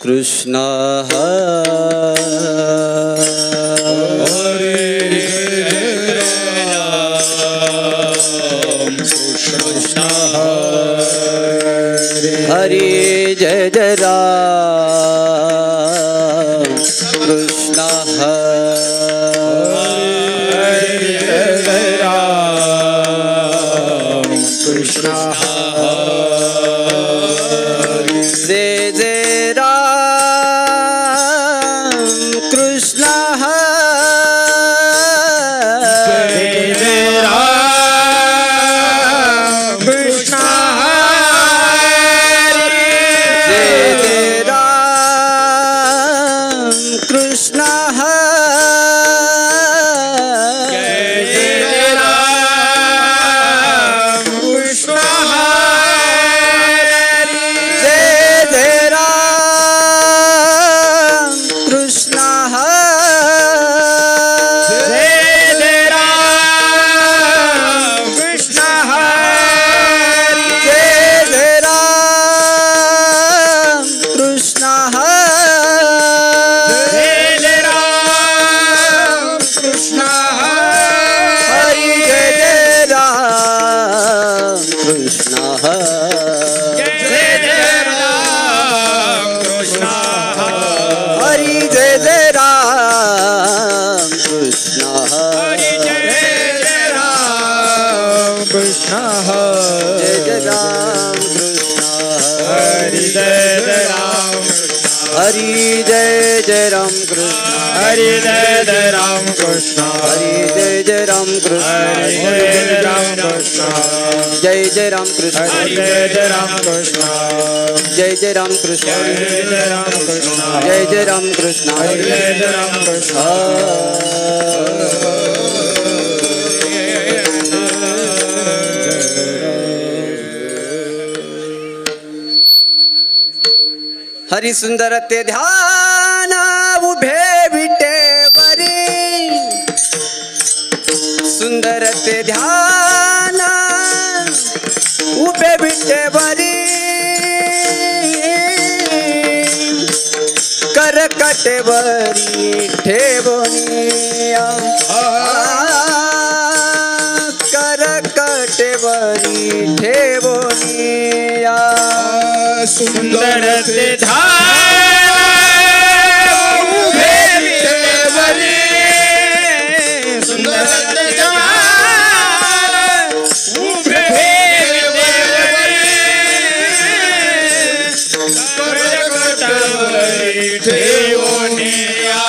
कृष्ण हरे कृष्ण हरे जय जय राम कृष्ण हरे जय राम कृष्ण जय जय राम कृष्ण हरे जय राम कृष्ण हरे जय जय राम कृष्ण हरे जय जय राम कृष्ण हरि जय जय राम कृष्ण हरि जय जय राम कृष्ण हरि जय जय राम कृष्ण हरि जय जय राम कृष्ण जय जय राम कृष्ण हरि जय जय राम कृष्ण जय जय राम कृष्ण हरि जय जय राम कृष्ण जय जय राम कृष्ण हरि जय जय राम कृष्ण हरि सुंदर ते ध्यान उभे विटेवरी सुंदर ते ध्यान उभे विटेवरी करकटेवरी ठेवनिया करकटेवरी ठेवनिया सुंदर ते ध्यान उभे विटेवरी सुंदर ते ध्यान उभे विटेवरी करकटेवरी ठेवनिया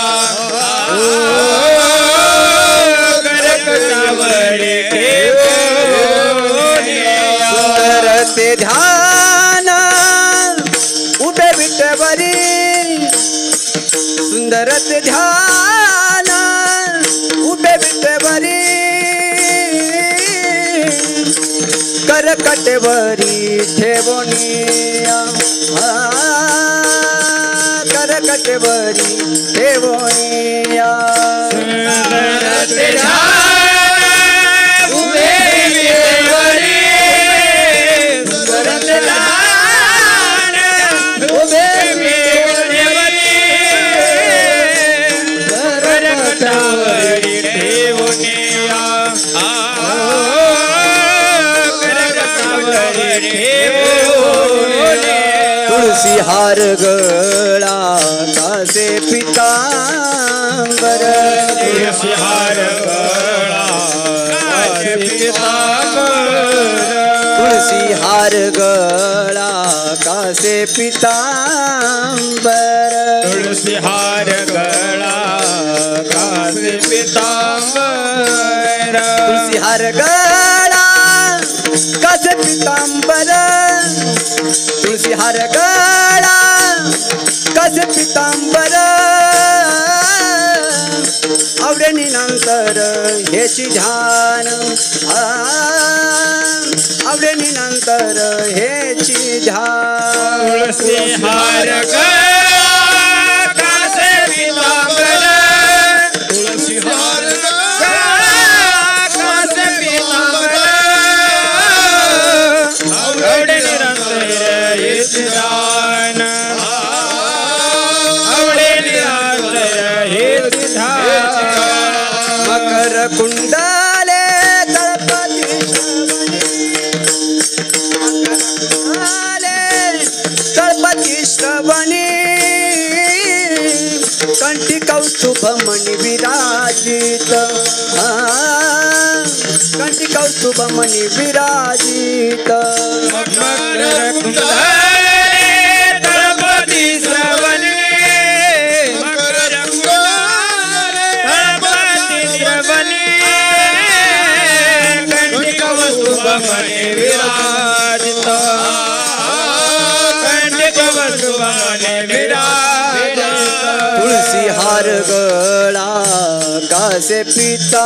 करकटेवरी ठेवनिया सुंदर ते ध्यान विटेवरी सुंदर ते ध्यान उभे विटेवरी करकटेवरी ठेवनिया करकटेवरी ठेवनिया सुंदर ते ध्यान उभे विटेवरी सुंदर ते तुलसी हार गळा कासे पीतांबर तुलसी हार गळा कासे पीतांबर तुलसी हार गळा कासे पीतांबर तुलसी हार गळा कासे पीतांबर तुलसी हार गळा कासे पीतांबर तुलसी हार गळा कासे पीतांबर आवडणी नंतर हेची ध्यान आवडणी नंतर हेची ध्यान तुलसी हार गळा कासे पीतांबर तुलसी हार गळा कासे पीतांबर आवडणी नंतर हेची ध्यान कुंडले तळपती श्रवणी तळपती श्रवणी कंठी कौस्तुभमणि विराजित कंठी कौस्तुभमणि विराजित तळपती श्रवणी तुलसी हार गळा कासे पिता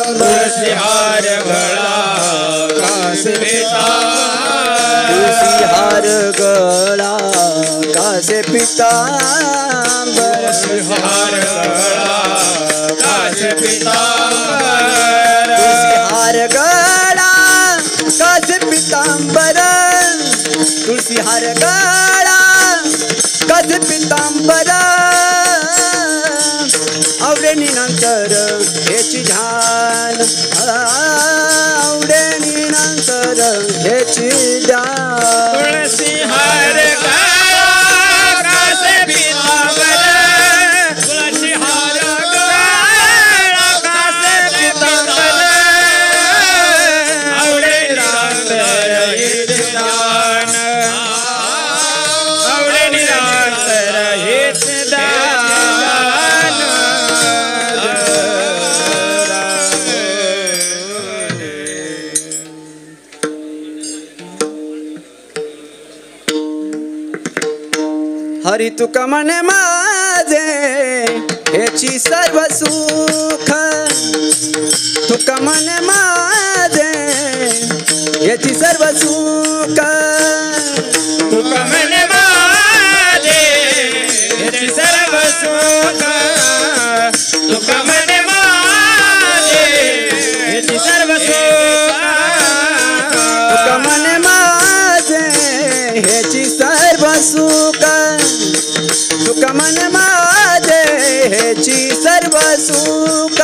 तुलसी हार गळा कासे पिता तुलसी हार गळा कासे पिता हार गळा कासे पिता तुलसी हार गळा कासे पितांबर तुलसी हार गळा कासे पितांबर आवडेनी नंतर हेची ध्यान आवडेनी नंतर हेची ध्यान तुलसी हार गळा कासे पितांबर तुलसी हार गळा कासे पितांबर आवडे निरंतर हेच दान आवडे निरंतर हेच दान हरी तुका मने माझे हेची सर्व सुख तुका मने माझे हेची सर्व सुख तुका मने माझे हेची सर्व सुख तुका मने माझे हेची सर्व सुख तुका मने माझे हेची सर्व सुख तुका मने माझे हेची सर्व सुख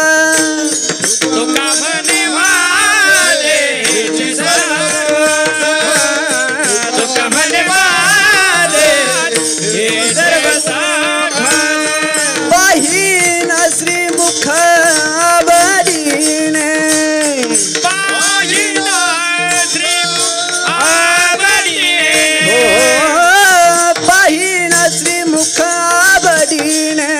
तुका मने माझे हेची सर्व सुख तुका मने माझे हे सर्व सुख पाहिन श्रीमुख आवडीने पाहिन श्रीमुख आवडीने पाहिन श्रीमुख आवडीने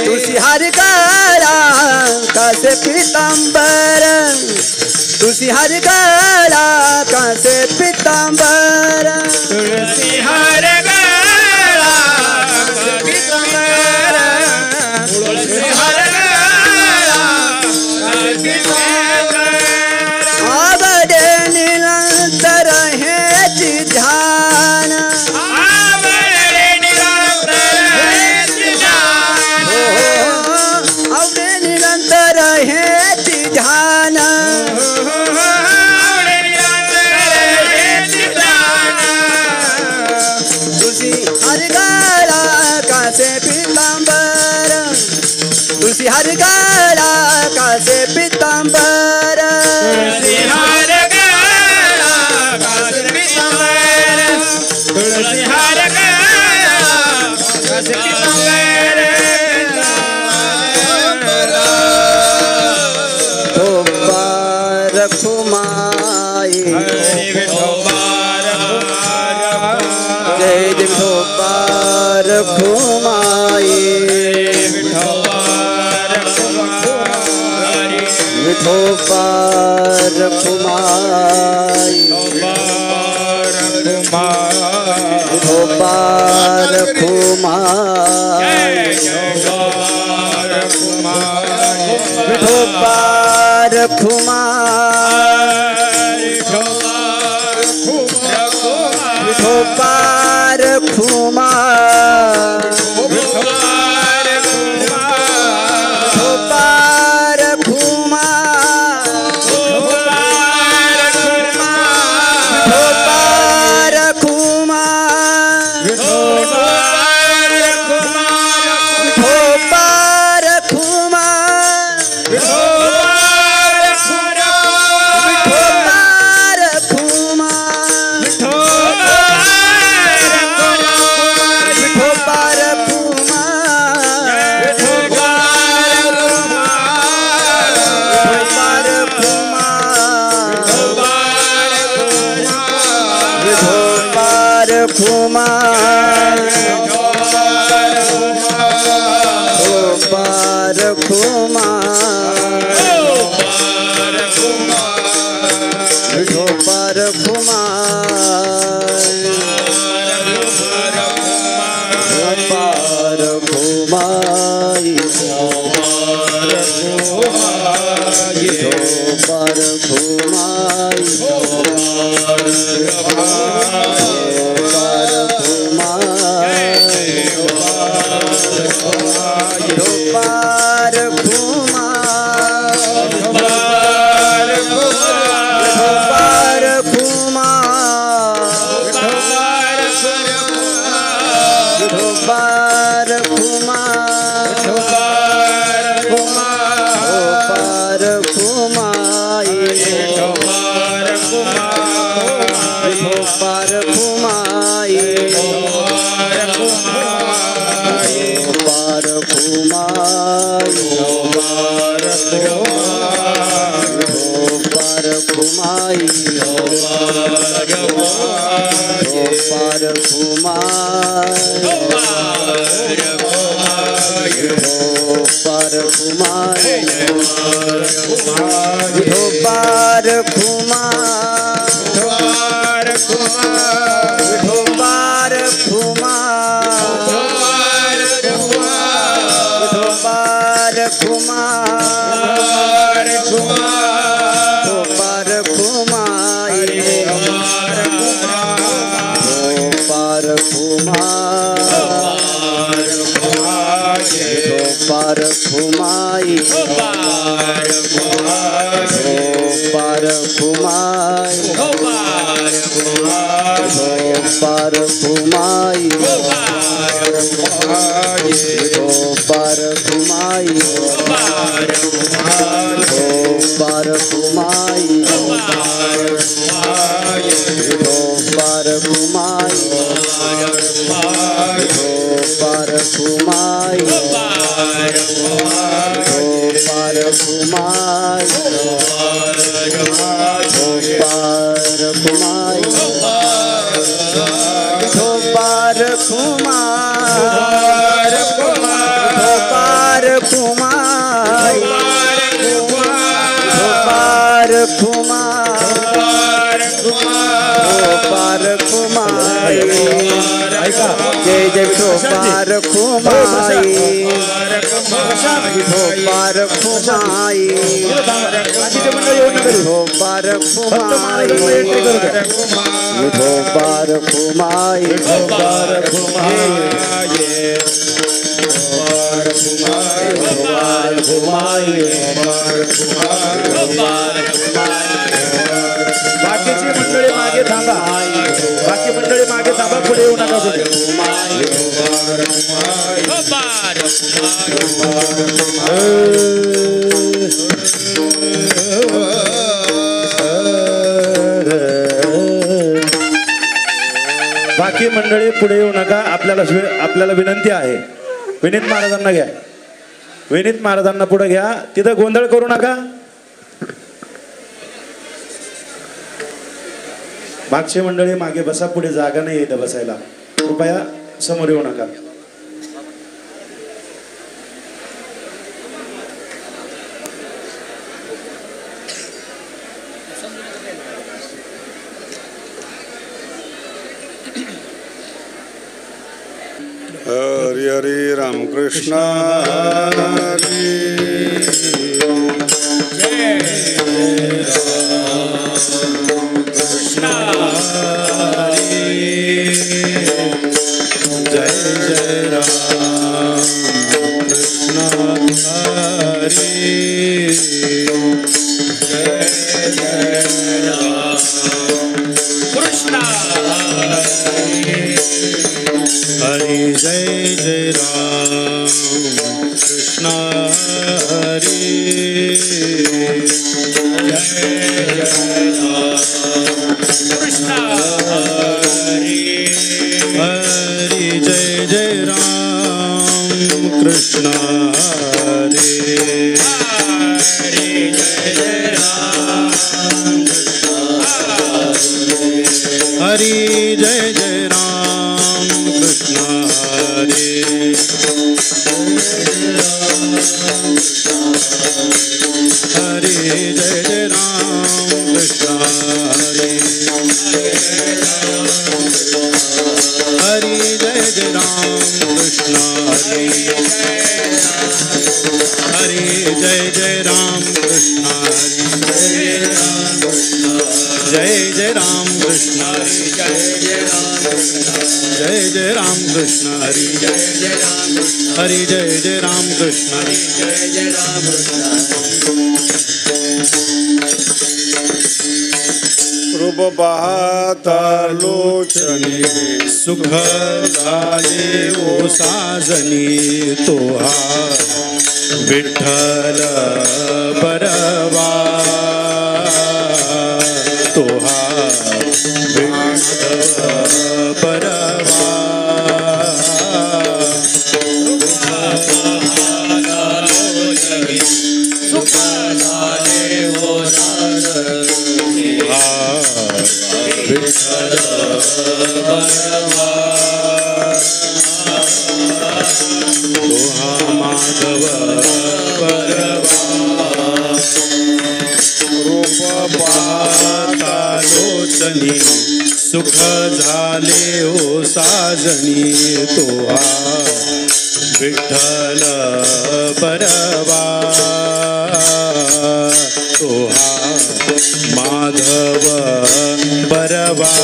तुलसी हार गळा कासे पितांबर तुलसी हार गळा कासे पितांबर तुलसी हार गळा कासे पितांबर तुलसी हार गळा कासे पितांबर आवडे निरंतर हेची ध्यान आवडे निरंतर हेच ध्यान आवडे निरंतर हेची ध्यान आवडे निरंतर हेच ध्यान तुलसी हार गळा कासे पितांबर तुलसी हार गळा कासे पितांबर तुलसी हार गळा कासे पितांबर तुलसी हार गळा कासे पितांबर धोबा रखुमाई हरी विठोबा जय धोबा रखुमाई विठोबा रखुमाई विठोबा रखुमाई विठोबा रखुमाई विठोबा रखुमाई विठोबा बाकी मंडळी पुढे येऊ नका. आपल्याला विनंती आहे, विनीत महाराजांना घ्या, विनीत महाराजांना पुढे घ्या. तिथं गोंधळ करू नका. मागची मंडळी मागे बसा, पुढे जागा नाही इथं बसायला. कृपया समोर येऊ नका. हरि हरि राम कृष्ण हरि जय कृष्ण हरि जय जय राम कृष्ण हरि जय जय राम कृष्ण हरि जय जय राम कृष्ण हरि जय जय राम कृष्ण हरि हरि जय जय राम कृष्ण हरि हरि जय जय राम हरि जय जय राम कृष्ण हरि हरि जय जय राम कृष्ण हरि हरी जय जय राम कृष्ण हरी हरी जय जय राम कृष्ण जय जय राम कृष्ण जय जय राम कृष्ण हरी हरी जय जय राम कृष्ण रूप पाहता लोचनी सुख झाले ओ साजनी तोहा विठ्ठल बरवा तोहा विठ्ठल बरवा तोहा माधव बरवा रूप पाहता लोचनी सुख झाले ओ साजनी तोहा विठ्ठल बरवा तोहा माधव बरवा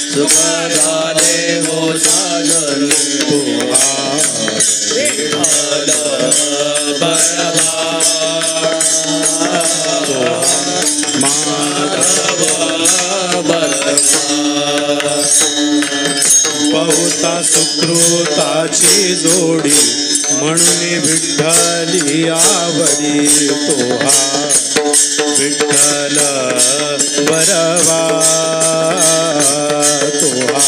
सुख झाले हो साजनी तोहा विठ्ठल बरवा माधव बरवा बहुता सुकृताची जोडी म्हणून विठ्ठली आवडी तोहा विठ्ठल बरवा तोहा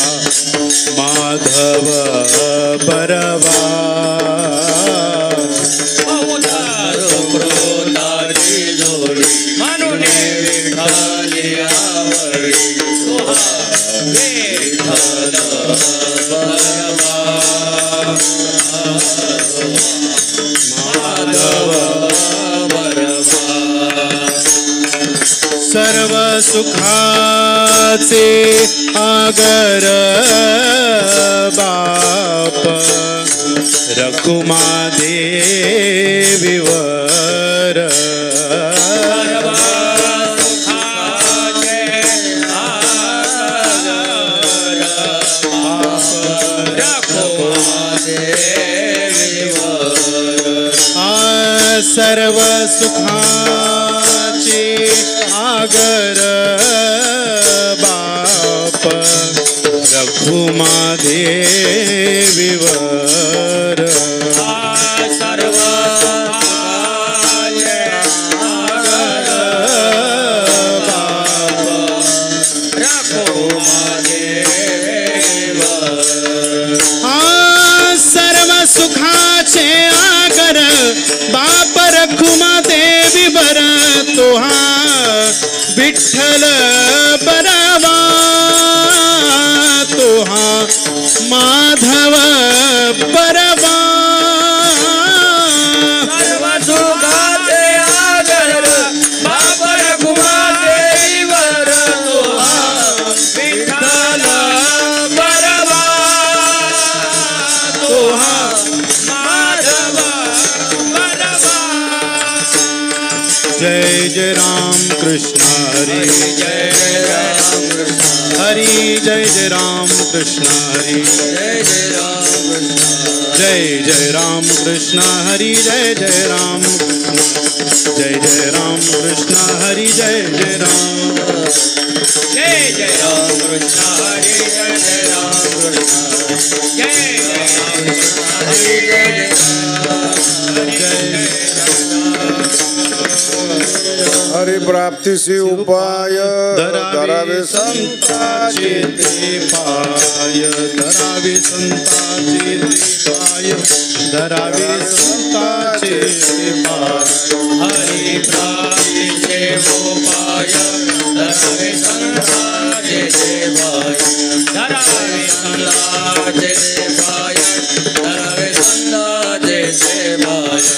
माधव बरवा क्रोधाची जोडी म्हणून विठ्ठली आवडी तोहा विठ्ठल बरवा माधव बरवा सर्व सुखाचे आगर बाप रकुमा देवीवर सर्व सुखाचे आगर बाप रघुमा देवीवर सर्व सर्व सुखाचे आगर बाप रघुमा देवीवर तोहा विठ्ठल बरवा तोहा माधव बरवा सर्व सुखाचे आगर बाप रघुमा देवीवर तोहा विठ्ठल बरवा तोहा माधव बरवा जय जय राम कृष्ण हरी जय राम कृष्ण हरी जय जय राम कृष्ण हरी जय राम कृष्ण जय जय राम कृष्ण हरी जय जय राम जय जय राम कृष्ण हरी जय जय राम कृष्ण हरी जय राम कृष्ण जय राम हरी हरि प्राप्ति से उपाय धरावे संताचे ते पाय धरावे संताचे ते पाय धरावे संताचे ते पाय हरि प्राप्ति से उपाय धरावे संताचे सेवाय धरावे संताचे सेवाय धरावे संताचे सेवाय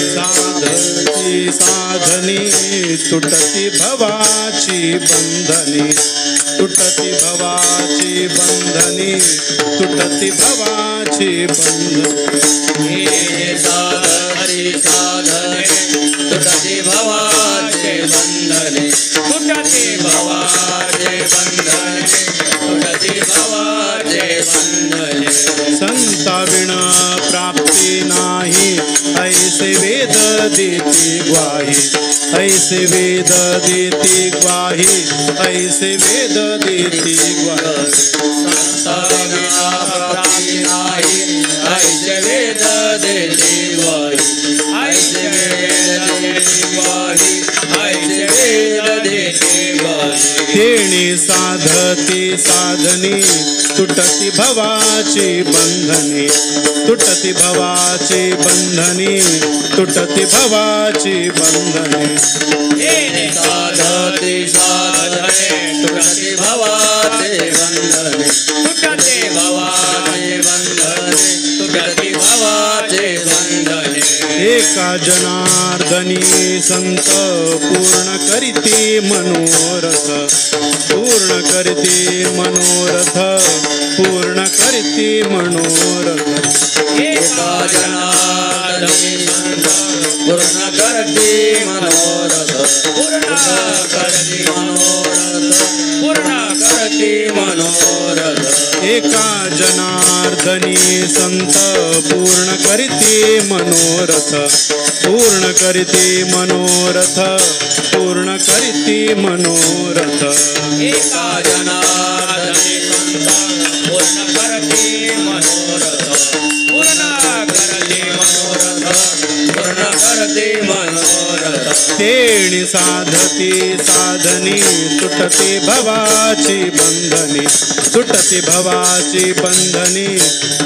साधती साधनी तुटती भवाची बंधनी तुटती भवाची बंधनी तुटती भवाची बंधनी साधती साधने तुटती भवाचे बंधने तुटती भवाचे बंधने तुटती भवाचे बंधने संता विना प्राप्ती नाही ऐसे वेद देती ग्वाही ऐसे वेद देती ग्वाही ऐसे वेद देती ग्वाही संता विना प्राप्ती नाही ऐसे वेद देती ग्वाही ऐसे वेद देती ग्वाही ऐसे वेद देती ग्वाही तेणी साधती साधनी तुटती भवाची बंधनी तुटती भवाची बंधनी तुटती भवाची बंधनी साधती साधने तुटती भवाचे बंधने तुटते भवाचे बंधने तुटती भवाचे बंधने एका जनार्दनी संत पूर्ण करीती मनोरथ पूर्ण करीती मनोरथ पूर्ण करीती मनोरथ एका जनार्दनी संत पूर्ण करती मनोरथ पूर्ण करती मनोरथ पूर्ण करती मनोरथ एका जनार्दनी संत पूर्ण करीती मनोरथ पूर्ण करीती मनोरथ पूर्ण करीती मनोरथ एका जनार्दनी संत पूर्ण करती मनोरथ पूर्ण करती मनोरथ पूर्ण करती मनोरथ तेणी साधती साधनी तुटती भवाची बंधनी तुटती भवाची बंधनी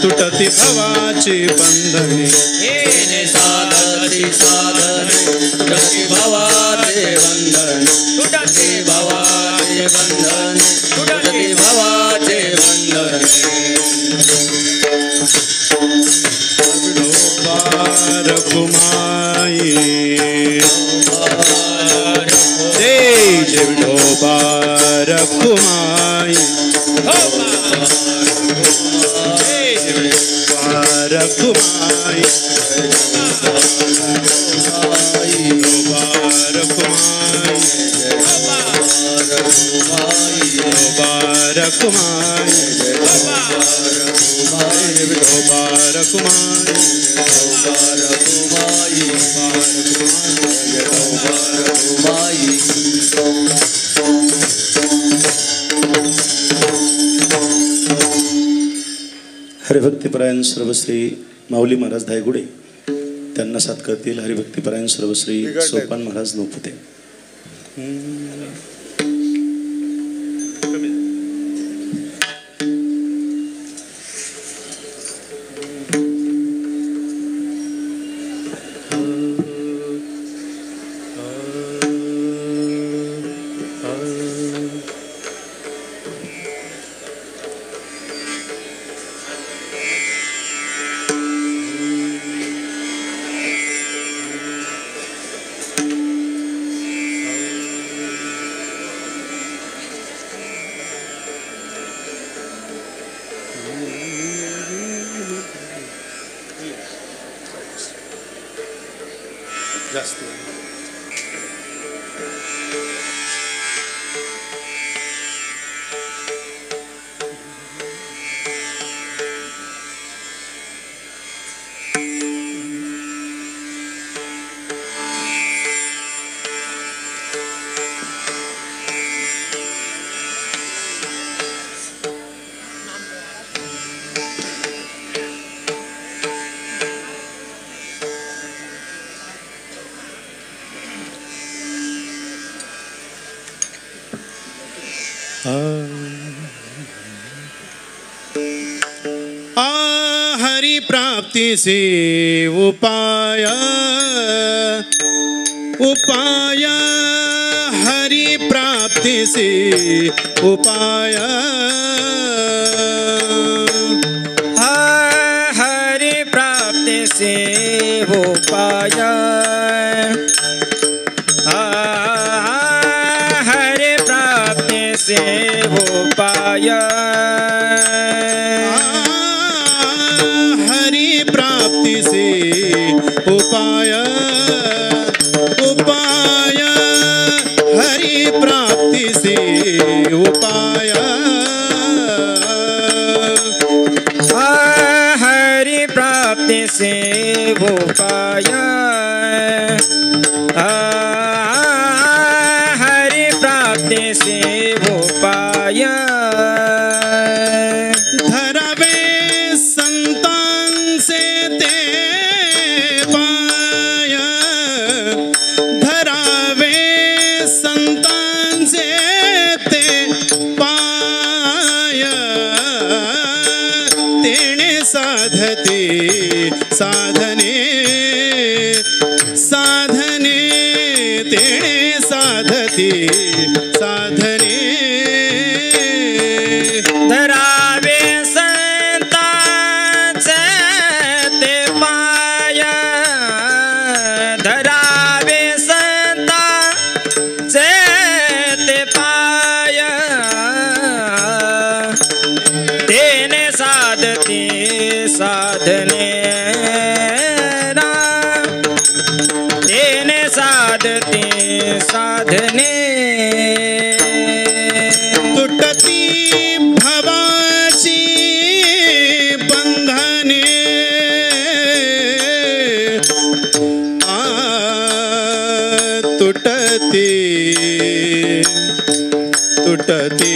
तुटती भवाची बंधनी येणे साधती साधने तुटती भवाचे बंधन तुटती भवाचे बंधन तुटती भवाचे बंधन रघुमाई जय जय विठोबा रघुमाई जय जय विठोबा रघुमाई विठोबा रघुमाई विठोबा रघुमाई विठोबा रघुमाई हरिभक्तीपरायण सर्वश्री माऊली महाराज धायगुडे त्यांना साथ करतील हरिभक्तीपरायण सर्वश्री सोपान महाराज नोपुते. जास्त हरि प्राप्ति से उपाय उपाय हरि प्राप्ति से उपाय हरि प्राप्ति से उपाय उपाय हरि प्राप्ति से उपाय हरि प्राप्ति से उपाय उपाय हरि प्राप्ति से उपाय हरि प्राप्ति से उपाय हरि प्राप्ति से उपाय धरावे संतान से ते पाय धरावे संतान से ते पाय तेणे साधते साधने साधने तेणे साधते साधने धरावे संतांचे ते पाय धरावे संतांचे ते पाय तेने साधते साधने तेने साधते साधने तुटती भवाची बंधने तुटती तुटती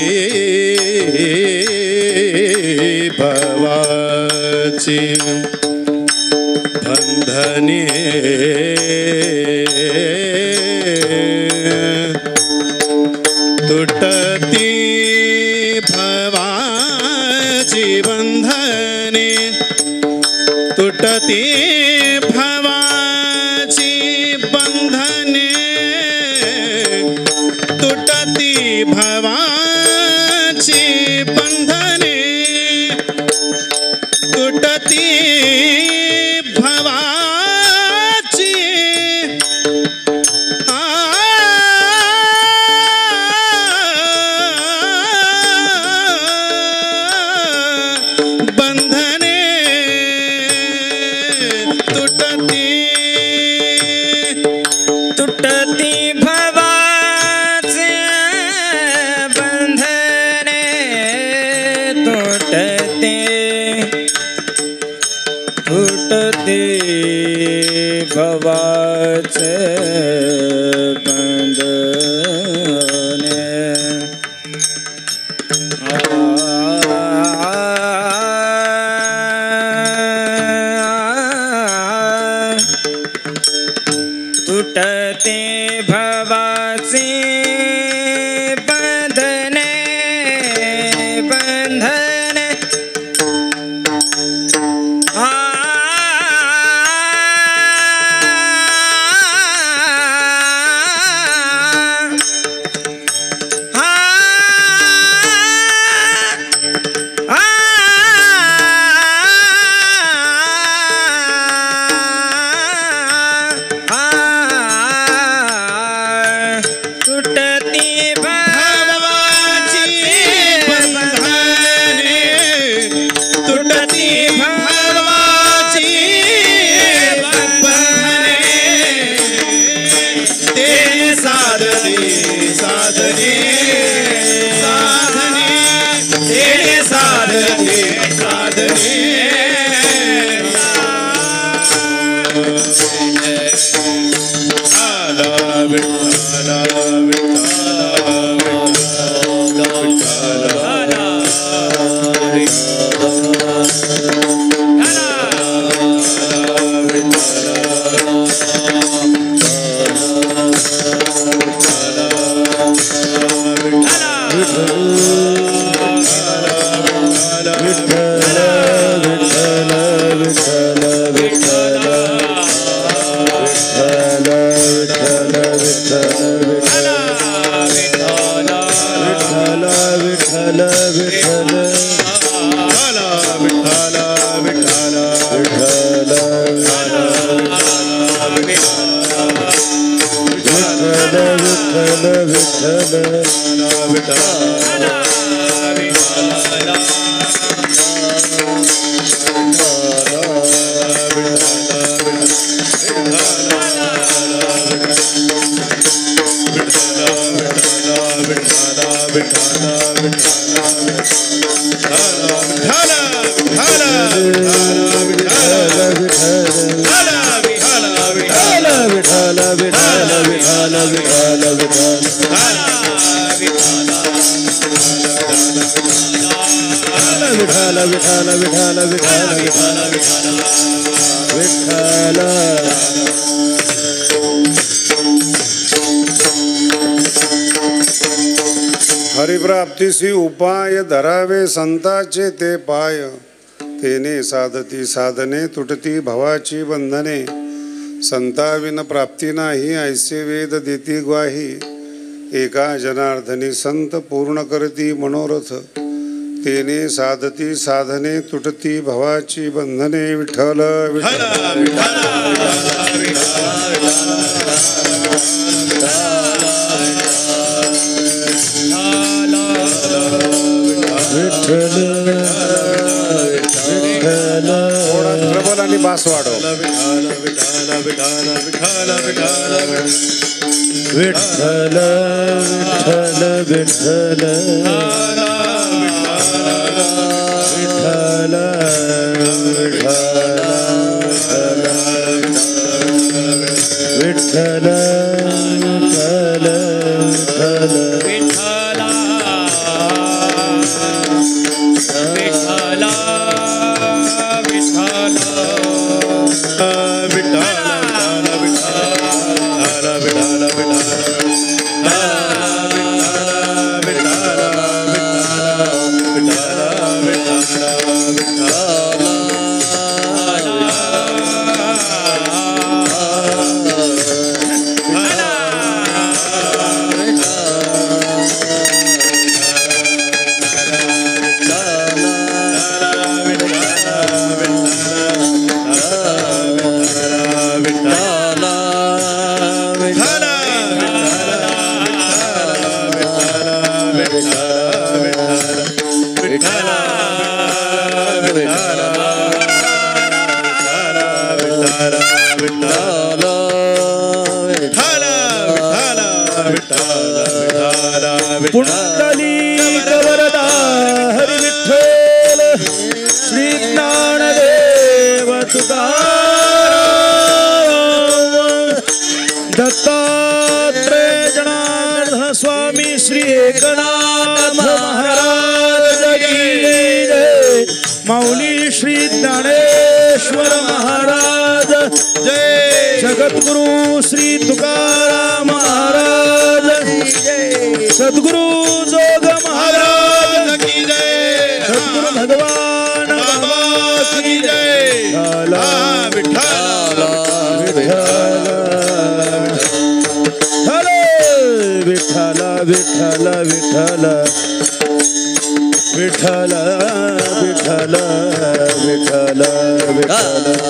भवाची बंधने तुटती भवाची बंधने तुटती भवाची बंधने तुटती भवाची बंधने तुटती भवाची बंधने तुटती तुटती भवाचे बंधने तुटते तुटते भवाचे बंधने तुटते भवाचे बंधने बंधने तुटती भवाची बंधने तुटती भवाची बंधने तेने साधने साधने साधने तेने साधने साधने विठ्ठला हरिप्राप्तीसी उपाय धरावे संताचे ते पाय, तेने साधती साधने तुटती भवाची बंधने, संताविन प्राप्ती नाही ऐसे वेद देती ग्वाही, एका जनार्दनी संत पूर्ण करती मनोरथ, तेने साधती साधने तुटती भवाची बंधने. विठ्ठल विठ्ठल प्रबल आणि बास वाढव. विठ्ठल विठ्ठल विठ्ठल विठ्ठल पुंडलिक वरदा हरी विठ्ठल श्री ज्ञानदेव तुकाराम दत्तात्रेय जनार्दन स्वामी श्री एकनाथ महाराज की जय. माऊली श्री ज्ञानेश्वर महाराज जय. जगद्गुरु श्री तुकाराम महाराज जय. सद्गुरु जोग महाराज की जय. सद्गुरु भगवान बाबा की जय. विठ्ठल विठ्ठल विठ्ठल विठ्ठल विठ्ठल विठ्ठल विठ्ठल विठ्ठल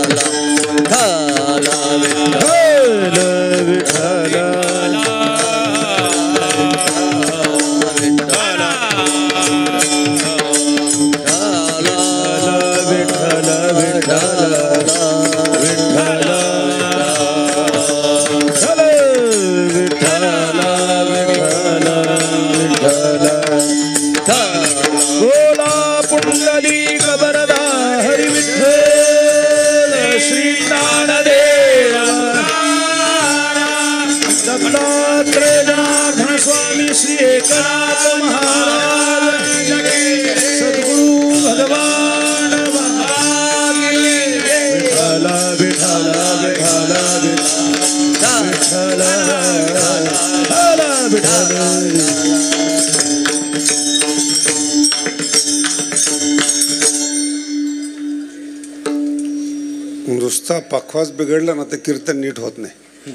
नुसता पाखवाज बिघडला ना तर कीर्तन नीट होत नाही.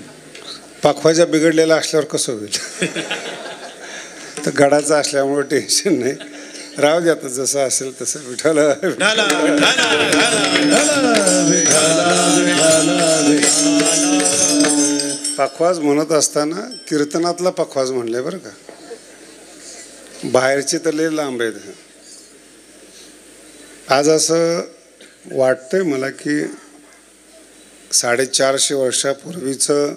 पाखवाजा बिघडलेला असल्यावर कसं होईल. तर गडाचा असल्यामुळे टेन्शन नाही. राहू द्या जसं असेल तसं. विठ्ठल पखवाज म्हणत असताना कीर्तनातला पखवाज म्हणले बरं का, बाहेरचे तर लय लांब आहेत. आज असं वाटतंय मला की 450 वर्षापूर्वीचं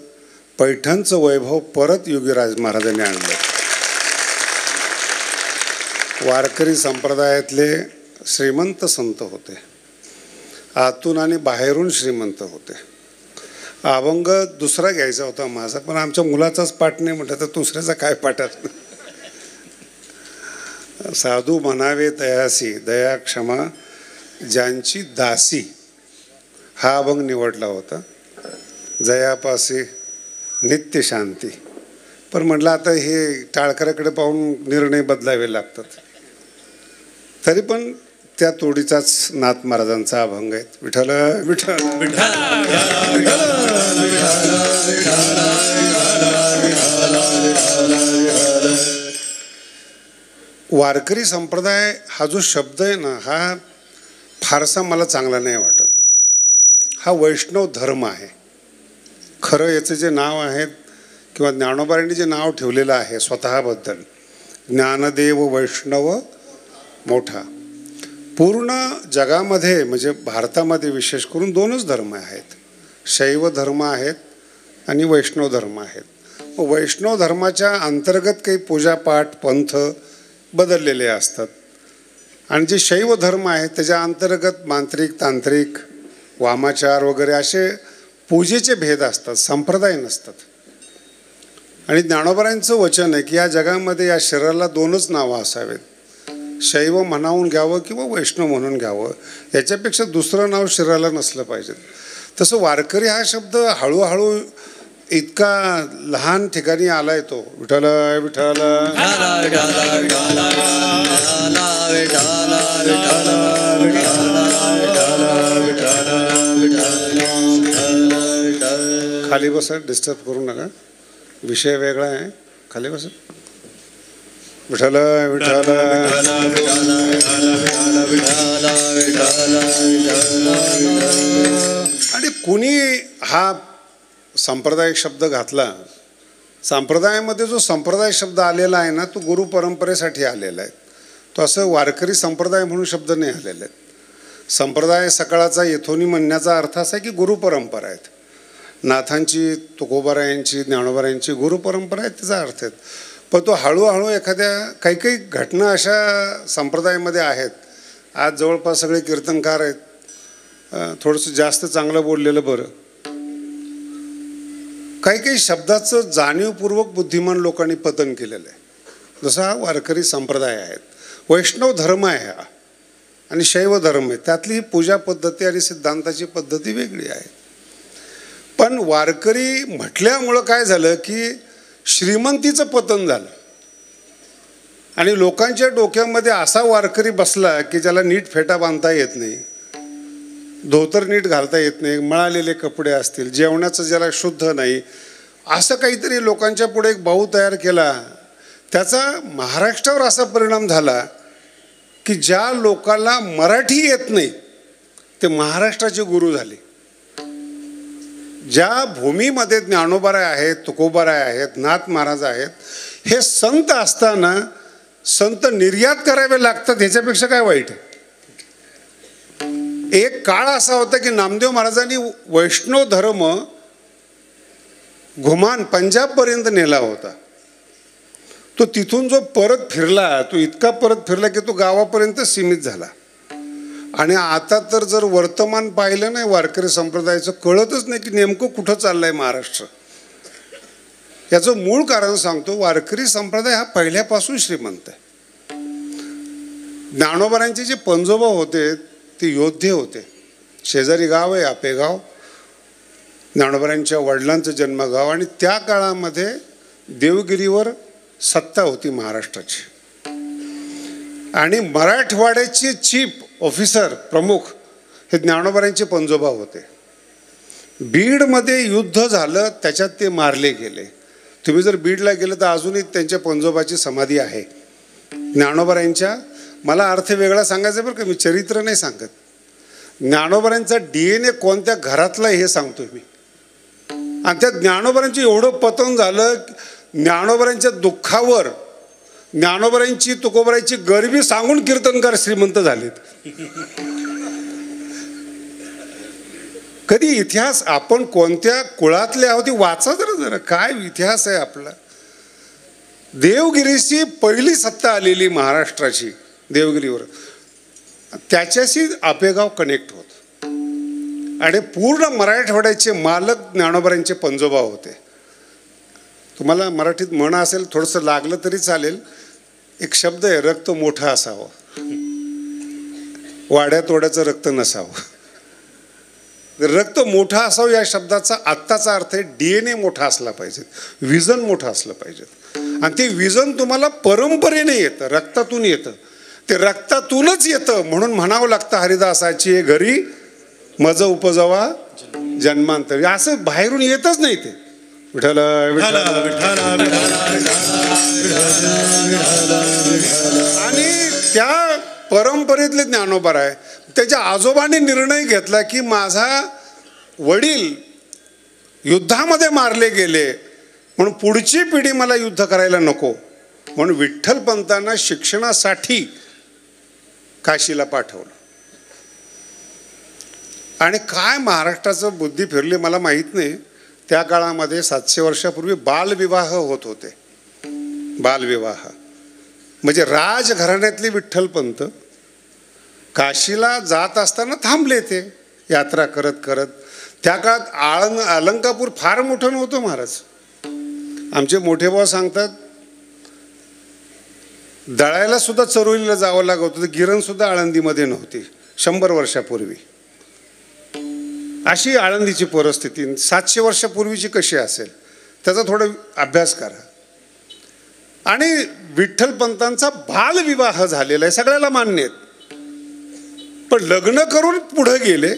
पैठणचं वैभव परत योगीराज महाराजांनी आणलं. वारकरी संप्रदायातले श्रीमंत संत होते, आतून आणि बाहेरून श्रीमंत होते. अभंग दुसरा घ्यायचा होता माझा, पण आमच्या मुलाचाच पाठ नाही म्हटलं तर दुसऱ्याचा काय पाठ असणार. साधू म्हणावे तयासी दया क्षमा ज्यांची दासी, हा अभंग निवडला होता. जयापासी नित्य शांती. पण म्हटलं आता हे टाळकऱ्याकडे पाहून निर्णय बदलावे लागतात. तरी पण त्या तोडीचाच नाथ महाराजांचा अभंग आहे. विठ्ठल विठ्ठल वारकरी संप्रदाय हा जो शब्द आहे ना, हा फारसा मला चांगला नाही वाटत. हा वैष्णव धर्म आहे. खरं याचं जे नाव आहे किंवा ज्ञानोबांनी जे नाव ठेवलेलं आहे स्वतःबद्दल, ज्ञानदेव वैष्णव मोठा. पूर्ण जगामध्ये म्हणजे भारतामध्ये विशेष करून 2च धर्म आहेत, शैव धर्म आहेत आणि वैष्णव धर्म आहेत. वैष्णव धर्माच्या अंतर्गत काही पूजापाठ पंथ बदललेले असतात आणि जे शैव धर्म आहे त्याच्या अंतर्गत मांत्रिक तांत्रिक वामाचार वगैरे असे पूजेचे भेद असतात, संप्रदाय नसतात. आणि ज्ञानोबांचं वचन आहे की या जगामध्ये या शरीराला 2च नावं असावेत, शैव म्हणावून घ्यावं किंवा वैष्णव म्हणून घ्यावं, याच्यापेक्षा दुसरं नाव शरीराला नसलं पाहिजे. तसं वारकरी हा शब्द हळूहळू इतका लहान ठिकाणी आलाय तो. विठ्ठल विठ्ठल खाली बसा, डिस्टर्ब करू नका, विषय वेगळा आहे, खाली बसा. विठ्ठल विठ्ठल आणि कुणी हा संप्रदाय शब्द घातला. संप्रदायामध्ये जो संप्रदाय शब्द आलेला आहे ना, तो गुरु परंपरेसाठी आलेला आहे. तो असं वारकरी संप्रदाय म्हणून शब्द नाही आलेला आहे. संप्रदाय सकाळचा येथोनी म्हणण्याचा अर्थ असा आहे की गुरु परंपरा आहेत. नाथांची, तुकोबारायांची, ज्ञानोबारायांची गुरु परंपरा आहे, त्याचा अर्थ आहे. पण तो हळूहळू एखाद्या काही काही घटना अशा संप्रदायामध्ये आहेत. आज जवळपास सगळे कीर्तनकार आहेत, थोडंसं जास्त चांगलं बोललेलं बरं. काही काही शब्दाचं जाणीवपूर्वक बुद्धिमान लोकांनी पतन केलेलं आहे. जसा हा वारकरी संप्रदाय आहेत, वैष्णव धर्म आहे हा आणि शैव धर्म आहे. त्यातली पूजा पद्धती आणि सिद्धांताची पद्धती वेगळी आहे. पण वारकरी म्हटल्यामुळं काय झालं की श्रीमंतीचं पतन झालं आणि लोकांच्या डोक्यामध्ये असा वारकरी बसला की ज्याला नीट फेटा बांधता येत नाही, धोतर नीट घालता येत नाही, मळालेले कपडे असतील, जेवणाचं ज्याला शुद्ध नाही, असं काहीतरी लोकांच्या पुढे एक भाऊ तयार केला. त्याचा महाराष्ट्रावर असा परिणाम झाला की ज्या लोकांना मराठी येत नाही ते महाराष्ट्राचे गुरु झाले. ज्या भूमीमध्ये ज्ञानोबाराय आहेत, तुकोबाराय आहेत, नाथ महाराज आहेत, हे संत असताना संत निर्यात करावे लागतात, ह्याच्यापेक्षा काय वाईट आहे. एक काळ असा होता की नामदेव महाराजांनी वैष्णव धर्म घुमान पंजाबपर्यंत नेला होता. तो तिथून जो परत फिरला, तो इतका परत फिरला की तो गावापर्यंत सीमित झाला. आणि आता तर जर वर्तमान पाहिलं नाही वारकरी संप्रदायाचं, कळतच नाही की नेमकं कुठं चाललंय महाराष्ट्र. याचं मूळ कारण सांगतो, वारकरी संप्रदाय हा पहिल्यापासून श्रीमंत आहे. ज्ञानोबारांचे जे पंजोबा होते ते योद्धे होते. शेजारी गाव आहे आपेगाव, ज्ञानोबारांच्या वडिलांचं जन्मगाव, आणि त्या काळामध्ये देवगिरीवर सत्ता होती महाराष्ट्राची. आणि मराठवाड्याचे चीफ ऑफिसर प्रमुख हे ज्ञानोबारांचे पंजोबा होते. बीडमध्ये युद्ध झालं, त्याच्यात ते मारले गेले. तुम्ही जर बीडला गेलं तर अजूनही त्यांच्या पंजोबाची समाधी आहे ज्ञानोबारांच्या. मला अर्थ वेगळा सांगायचा बरं का, मी चरित्र नाही सांगत. ज्ञानोबारांचा DNA कोणत्या घरातला हे सांगतोय मी. आणि त्या ज्ञानोबांचं एवढं पतन झालं, ज्ञानोबांच्या दुःखावर ज्ञानोबांची तुकोबारांची गरिबी सांगून कीर्तनकार श्रीमंत झालेत. कधी इतिहास आपण कोणत्या कुळातले आहोत वाचा जरा काय इतिहास आहे आपला. देवगिरीची पहिली सत्ता आलेली महाराष्ट्राची देवगिरीवर, त्याच्याशी आपेगाव कनेक्ट होत आणि पूर्ण मराठवाड्याचे मालक ज्ञानोबांचे पंजोबा होते. तुम्हाला मराठीत म्हण असेल, थोडंसं लागलं तरी चालेल, एक शब्द आहे, रक्त मोठं असावं, वाड्यात ओढ्याचं रक्त नसावं. रक्त मोठा असावं या शब्दाचा आत्ताचा अर्थ आहे DNA मोठा असला पाहिजे, विजन मोठं असलं पाहिजे. आणि ते विजन तुम्हाला परंपरेने येतं, रक्तातून येतं, ते रक्तातूनच येतं. म्हणून म्हणावं लागतं हरिदासाची घरी मज उपजवा जन्मांतरी, असं बाहेरून येतच नाही ते. विठ्ठल विठ्ठल आणि त्या परंपरेतले ज्ञानोबा आहे. त्याच्या आजोबांनी निर्णय घेतला की माझा वडील युद्धामध्ये मारले गेले म्हणून पुढची पिढी मला युद्ध करायला नको, म्हणून विठ्ठलपंतांना शिक्षणासाठी काशीला पाठवलं. आणि काय महाराष्ट्राचं बुद्धी फिरली मला माहीत नाही. त्या काळामध्ये 700 वर्षापूर्वी बालविवाह होत होते. बालविवाह म्हणजे राजघराण्यातले विठ्ठलपंत काशीला जात असताना थांबले, ते यात्रा करत करत. त्या काळात अलंकापूर फार मोठं नव्हतं महाराज. आमचे मोठे भाऊ सांगतात दळायला सुद्धा चरोलीला जावं लागत होतं, गिरण सुद्धा आळंदीमध्ये नव्हती 100 वर्षापूर्वी. अशी आळंदीची परिस्थिती 700 वर्षापूर्वीची कशी असेल त्याचा थोडा अभ्यास करा. आणि विठ्ठलपंतांचा बालविवाह झालेला आहे, सगळ्याला मान्य आहेत. पण लग्न करून पुढे गेले,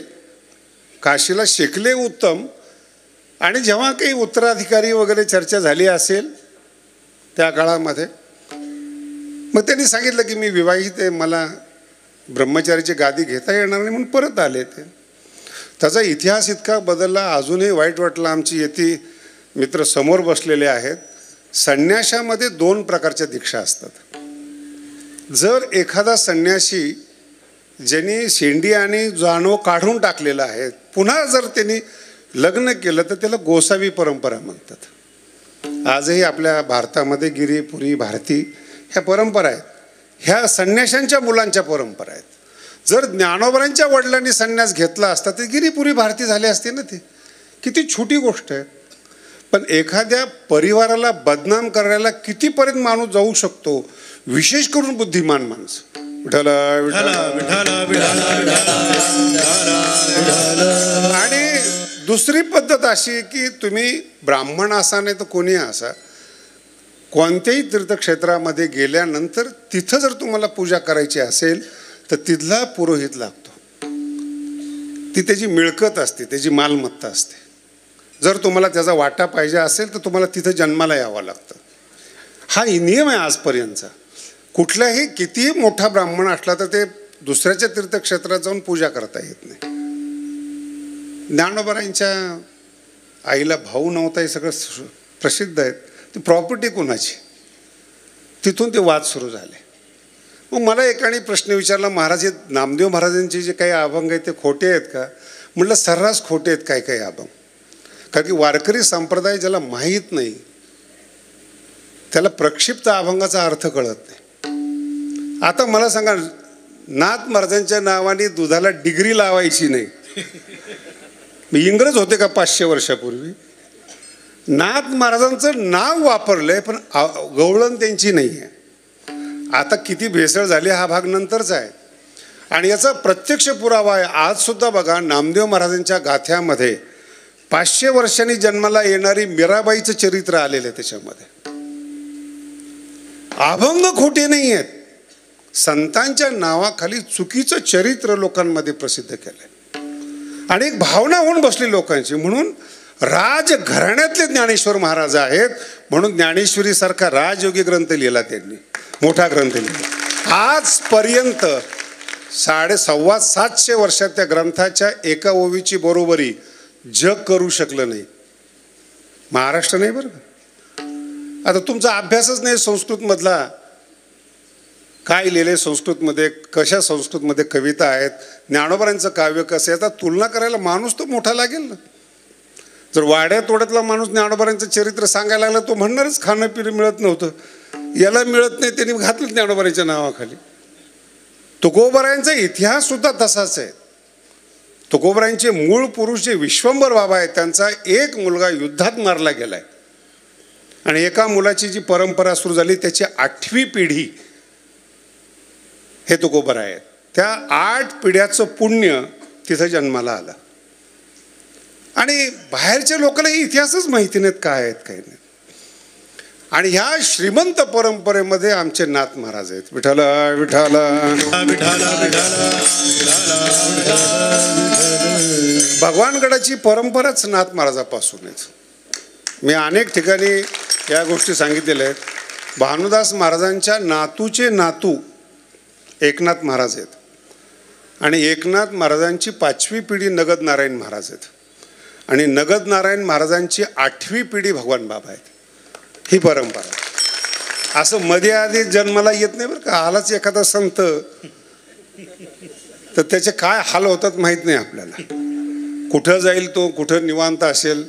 काशीला शिकले उत्तम. आणि जेव्हा काही उत्तराधिकारी वगैरे चर्चा झाली असेल त्या काळामध्ये, मग त्यांनी सांगितलं की मी विवाहित आहे, मला ब्रह्मचारीची गादी घेता येणार नाही, म्हणून परत आले ते. त्याचा इतिहास इतका बदलला, अजूनही वाईट वाटलं. आमची येथे मित्र समोर बसलेले आहेत. संन्याशामध्ये 2 प्रकारच्या दीक्षा असतात. जर एखादा संन्यासी ज्यांनी शेंडी आणि जानव काढून टाकलेला आहे, पुन्हा जर त्यांनी लग्न केलं तर त्याला गोसावी परंपरा म्हणतात. आजही आपल्या भारतामध्ये गिरी पुरी भारती ह्या परंपरा आहेत, ह्या संन्याशांच्या मुलांच्या परंपरा आहेत. जर ज्ञानोबांच्या वडिलांनी संन्यास घेतला असता तर गिरीपुरी भारती झाले असते ना. ते किती छोटी गोष्ट आहे. पण एखाद्या परिवाराला बदनाम करायला कितीपर्यंत माणूस जाऊ शकतो, विशेष करून बुद्धिमान माणसं. विठ्ठल विठ्ठल. आणि दुसरी पद्धत अशी की तुम्ही ब्राह्मण असा नाही तर कोणी असा, कोणत्याही तीर्थक्षेत्रामध्ये गेल्यानंतर तिथं जर तुम्हाला पूजा करायची असेल तर तिथला पुरोहित लागतो. ती त्याची मिळकत असते, त्याची मालमत्ता असते. जर तुम्हाला त्याचा वाटा पाहिजे असेल तर तुम्हाला तिथं जन्माला यावं लागतं. हा नियम आहे आजपर्यंतचा. कुठलाही कितीही मोठा ब्राह्मण असला तर ते दुसऱ्याच्या तीर्थक्षेत्रात जाऊन पूजा करता येत नाही. ज्ञानोबांच्या आईला भाऊ नव्हता हे सगळं प्रसिद्ध आहे. ती प्रॉपर्टी कोणाची, तिथून ते वाद सुरू झाले. मग मला एकाने प्रश्न विचारला, महाराज हे नामदेव महाराजांचे जे काही अभंग आहेत ते खोटे आहेत का? म्हटलं सर्रास खोटे आहेत काही काही अभंग. कारण की वारकरी संप्रदाय ज्याला माहीत नाही त्याला प्रक्षिप्त अभंगाचा अर्थ कळत नाही. आता मला सांगा, नाथ महाराजांच्या नावाने दुधाला डिग्री लावायची नाही. इंग्रज होते का 500 वर्षापूर्वी? नाथ महाराजांचं नाव वापरलंय पण गवळण त्यांची नाही आहे. आता किती भेसळ झाली हा भाग नंतरचा आहे. आणि याचा प्रत्यक्ष पुरावा आहे. आज सुद्धा बघा नामदेव महाराजांच्या गाथ्यामध्ये 500 वर्षांनी जन्माला येणारी मीराबाईचं चरित्र आलेलं आहे. त्याच्यामध्ये अभंग खोटे नाही आहेत. संतांच्या नावाखाली चुकीचं चरित्र लोकांमध्ये प्रसिद्ध केलंय आणि एक भावना होऊन बसली लोकांची. म्हणून राजघराण्यातले ज्ञानेश्वर महाराज आहेत, म्हणून ज्ञानेश्वरी सारखा राजयोगी ग्रंथ लिहिला त्यांनी, मोठा ग्रंथ लिहिला. आजपर्यंत 750 वर्षात त्या ग्रंथाच्या एका ओवीची बरोबरी जग करू शकलं नाही. महाराष्ट्र नाही बरं का. आता तुमचा अभ्यासच नाही संस्कृतमधला, काय लिहिले संस्कृतमध्ये, कशा संस्कृतमध्ये कविता आहेत, ज्ञानोबांचं काव्य कसं आहे, आता तुलना करायला माणूस तो मोठा लागेल ना. जर वाड्या तोड्यातला माणूस ज्ञानोबांचं चरित्र सांगायला लागला, तो म्हणणारच खाणं पिणं मिळत नव्हतं, याला मिळत नाही, त्यांनी घातलं ज्ञानोबांच्या नावाखाली. तुकोबारायांचा इतिहास सुद्धा तसाच आहे. तुकोबारायांचे मूळ पुरुष जे विश्वंभर बाबा आहेत, त्यांचा एक मुलगा युद्धात मारला गेलाय आणि एका मुलाची जी परंपरा सुरू झाली त्याची 8वी पिढी हे तुकोबाराय आहेत. त्या 8 पिढ्याचं पुण्य तिथं जन्माला आलं. आणि बाहेरच्या लोकांना इतिहासच माहिती नाहीत काय आहेत काही नाही. आणि ह्या श्रीमंत परंपरेमध्ये आमचे नाथ महाराज आहेत. विठ्ठल विठ्ठल भगवानगडाची परंपराच नाथ महाराजापासून आहे. मी अनेक ठिकाणी या गोष्टी सांगितलेल्या आहेत. भानुदास महाराजांच्या नातूचे नातू एकनाथ महाराज आहेत आणि एकनाथ महाराजांची 5वी पिढी नगद नारायण महाराज आहेत आणि नगद नारायण महाराजांची 8वी पिढी भगवान बाबा आहेत. ही परंपरा असं मध्ये आधी जन्माला येत नाही बरं का. आलाच एखादा संत तर त्याचे काय हाल होतात माहीत नाही आपल्याला. कुठं जाईल तो, कुठं निवांत असेल,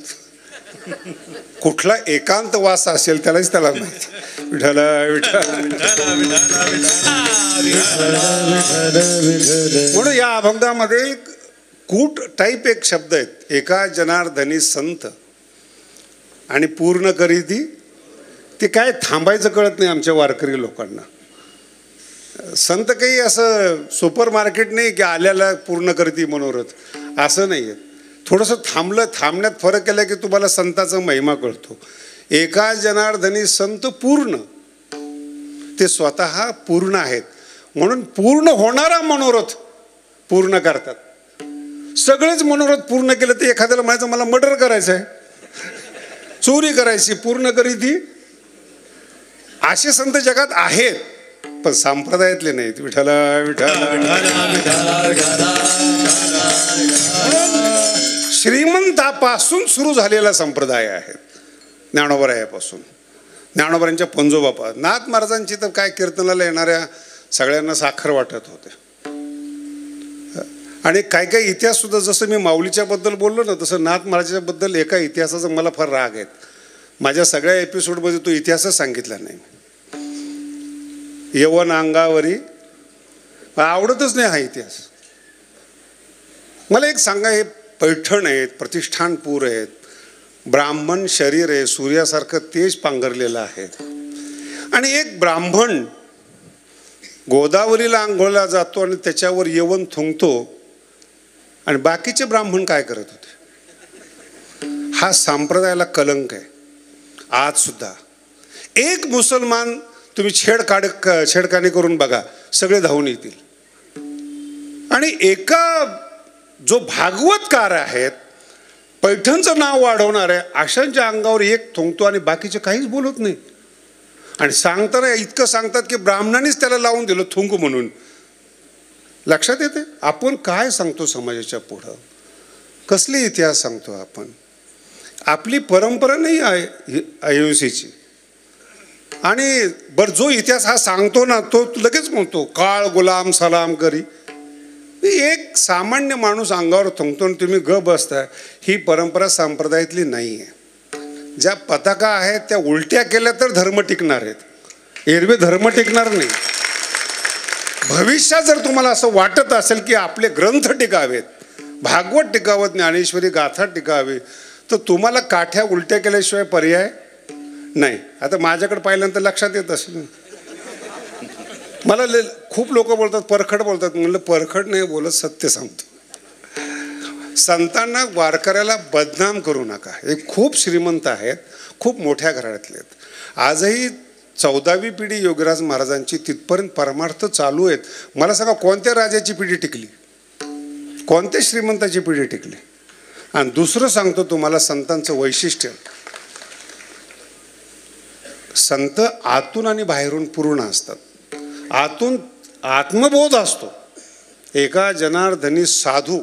कुठला एकांत वास असेल त्यालाच त्याला माहिती. विठ्ठल विठ्ठल म्हणून या अभंगामध्ये कूट टाईप एक शब्द आहेत. एका जनार्दनी संत आणि पूर्ण करी ती, ते काय थांबायचं कळत नाही आमच्या वारकरी लोकांना. संत काही असं सुपर मार्केट नाही की आल्याला पूर्ण करती मनोरथ, असं नाही आहे. थोडंसं थांबण्यात फरक केला की तुम्हाला संताचा महिमा कळतो. एका जनार्दनी संत पूर्ण, ते स्वतः पूर्ण आहेत म्हणून पूर्ण होणारा मनोरथ पूर्ण करतात. सगळेच मनोरथ पूर्ण केलं तर एखाद्याला म्हणायचं मला मर्डर करायचं आहे, चोरी करायची, पूर्ण करी ती. असे संत जगात आहेत पण संप्रदायातले नाहीत. विठ्ठल विठ्ठल श्रीमंतापासून सुरू झालेला संप्रदाय आहे ज्ञानोबारायापासून. ज्ञानोबारायांच्या पंजोबापा नाथ महाराजांची तर काय कीर्तनाला येणाऱ्या सगळ्यांना साखर वाटत होते. आणि काही काही इतिहास सुद्धा, जसं मी माऊलीच्या बद्दल बोललो ना, तसं नाथ महाराजांच्या बद्दल एका इतिहासाचा मला फार राग आहे. माझ्या सगळ्या एपिसोडमध्ये तो इतिहासच सांगितला नाही. यवन अंगावरी आवडतच नाही हा इतिहास. मला एक सांगा, हे पैठण आहेत, प्रतिष्ठानपूर आहेत, ब्राह्मण शरीर आहे, सूर्यासारखं तेज पांघरलेलं आहे. आणि एक ब्राह्मण गोदावरीला आंघोळला जातो आणि त्याच्यावर यवन थुंकतो आणि बाकीचे ब्राह्मण काय करत होते? हा संप्रदायाला कलंक आहे. आज सुद्धा एक मुसलमान तुम्ही छेडखानी करून बघा, सगळे धावून येतील. आणि एका जो भागवतकार आहेत, पैठणचं नाव वाढवणार आहे, अशांच्या अंगावर एक थुंकतो आणि बाकीचे काहीच बोलत नाही. आणि सांगताना इतकं सांगतात की ब्राह्मणांनीच त्याला लावून दिलं थुंक म्हणून. लक्षात येते आपण काय सांगतो समाजाच्या पुढं, कसले इतिहास सांगतो आपण. आपली परंपरा नाही आहे अहिंसेची. आणि बरं, जो इतिहास हा सांगतो ना, तो लगेच म्हणतो काळ गुलाम सलाम करी. एक सामान्य माणूस अंगावर थुंकतो आणि तुम्ही ग बसताय. ही परंपरा संप्रदायातली नाही आहे. ज्या पताका आहेत त्या उलट्या केल्या तर धर्म टिकणार आहेत, एरवी धर्म टिकणार नाही. भविष्यात जर तुम्हाला असं वाटत असेल की आपले ग्रंथ टिकावेत, भागवत टिकावं, ज्ञानेश्वरी गाथा टिकावी, तर तुम्हाला काठ्या उलट्या केल्याशिवाय पर्याय नाही. आता माझ्याकडे पाहिल्यानंतर लक्षात येत असेल, मला खूप लोक बोलतात परखड बोलतात. म्हणलं परखड नाही बोलत, सत्य सांगतो. संतांना वारकऱ्याला बदनाम करू नका. हे खूप श्रीमंत आहेत, खूप मोठ्या घराण्यातले आहेत. आजही 14वी पिढी योगीराज महाराजांची तिथपर्यंत परमार्थ चालू आहेत. मला सांगा कोणत्या राजाची पिढी टिकली, कोणत्या श्रीमंताची पिढी टिकली? आणि दुसरं सांगतो तुम्हाला संतांचं वैशिष्ट्य, संत आतून आणि बाहेरून पूर्ण असतात. आतून आत्मबोध असतो. एका जनार्दनी साधू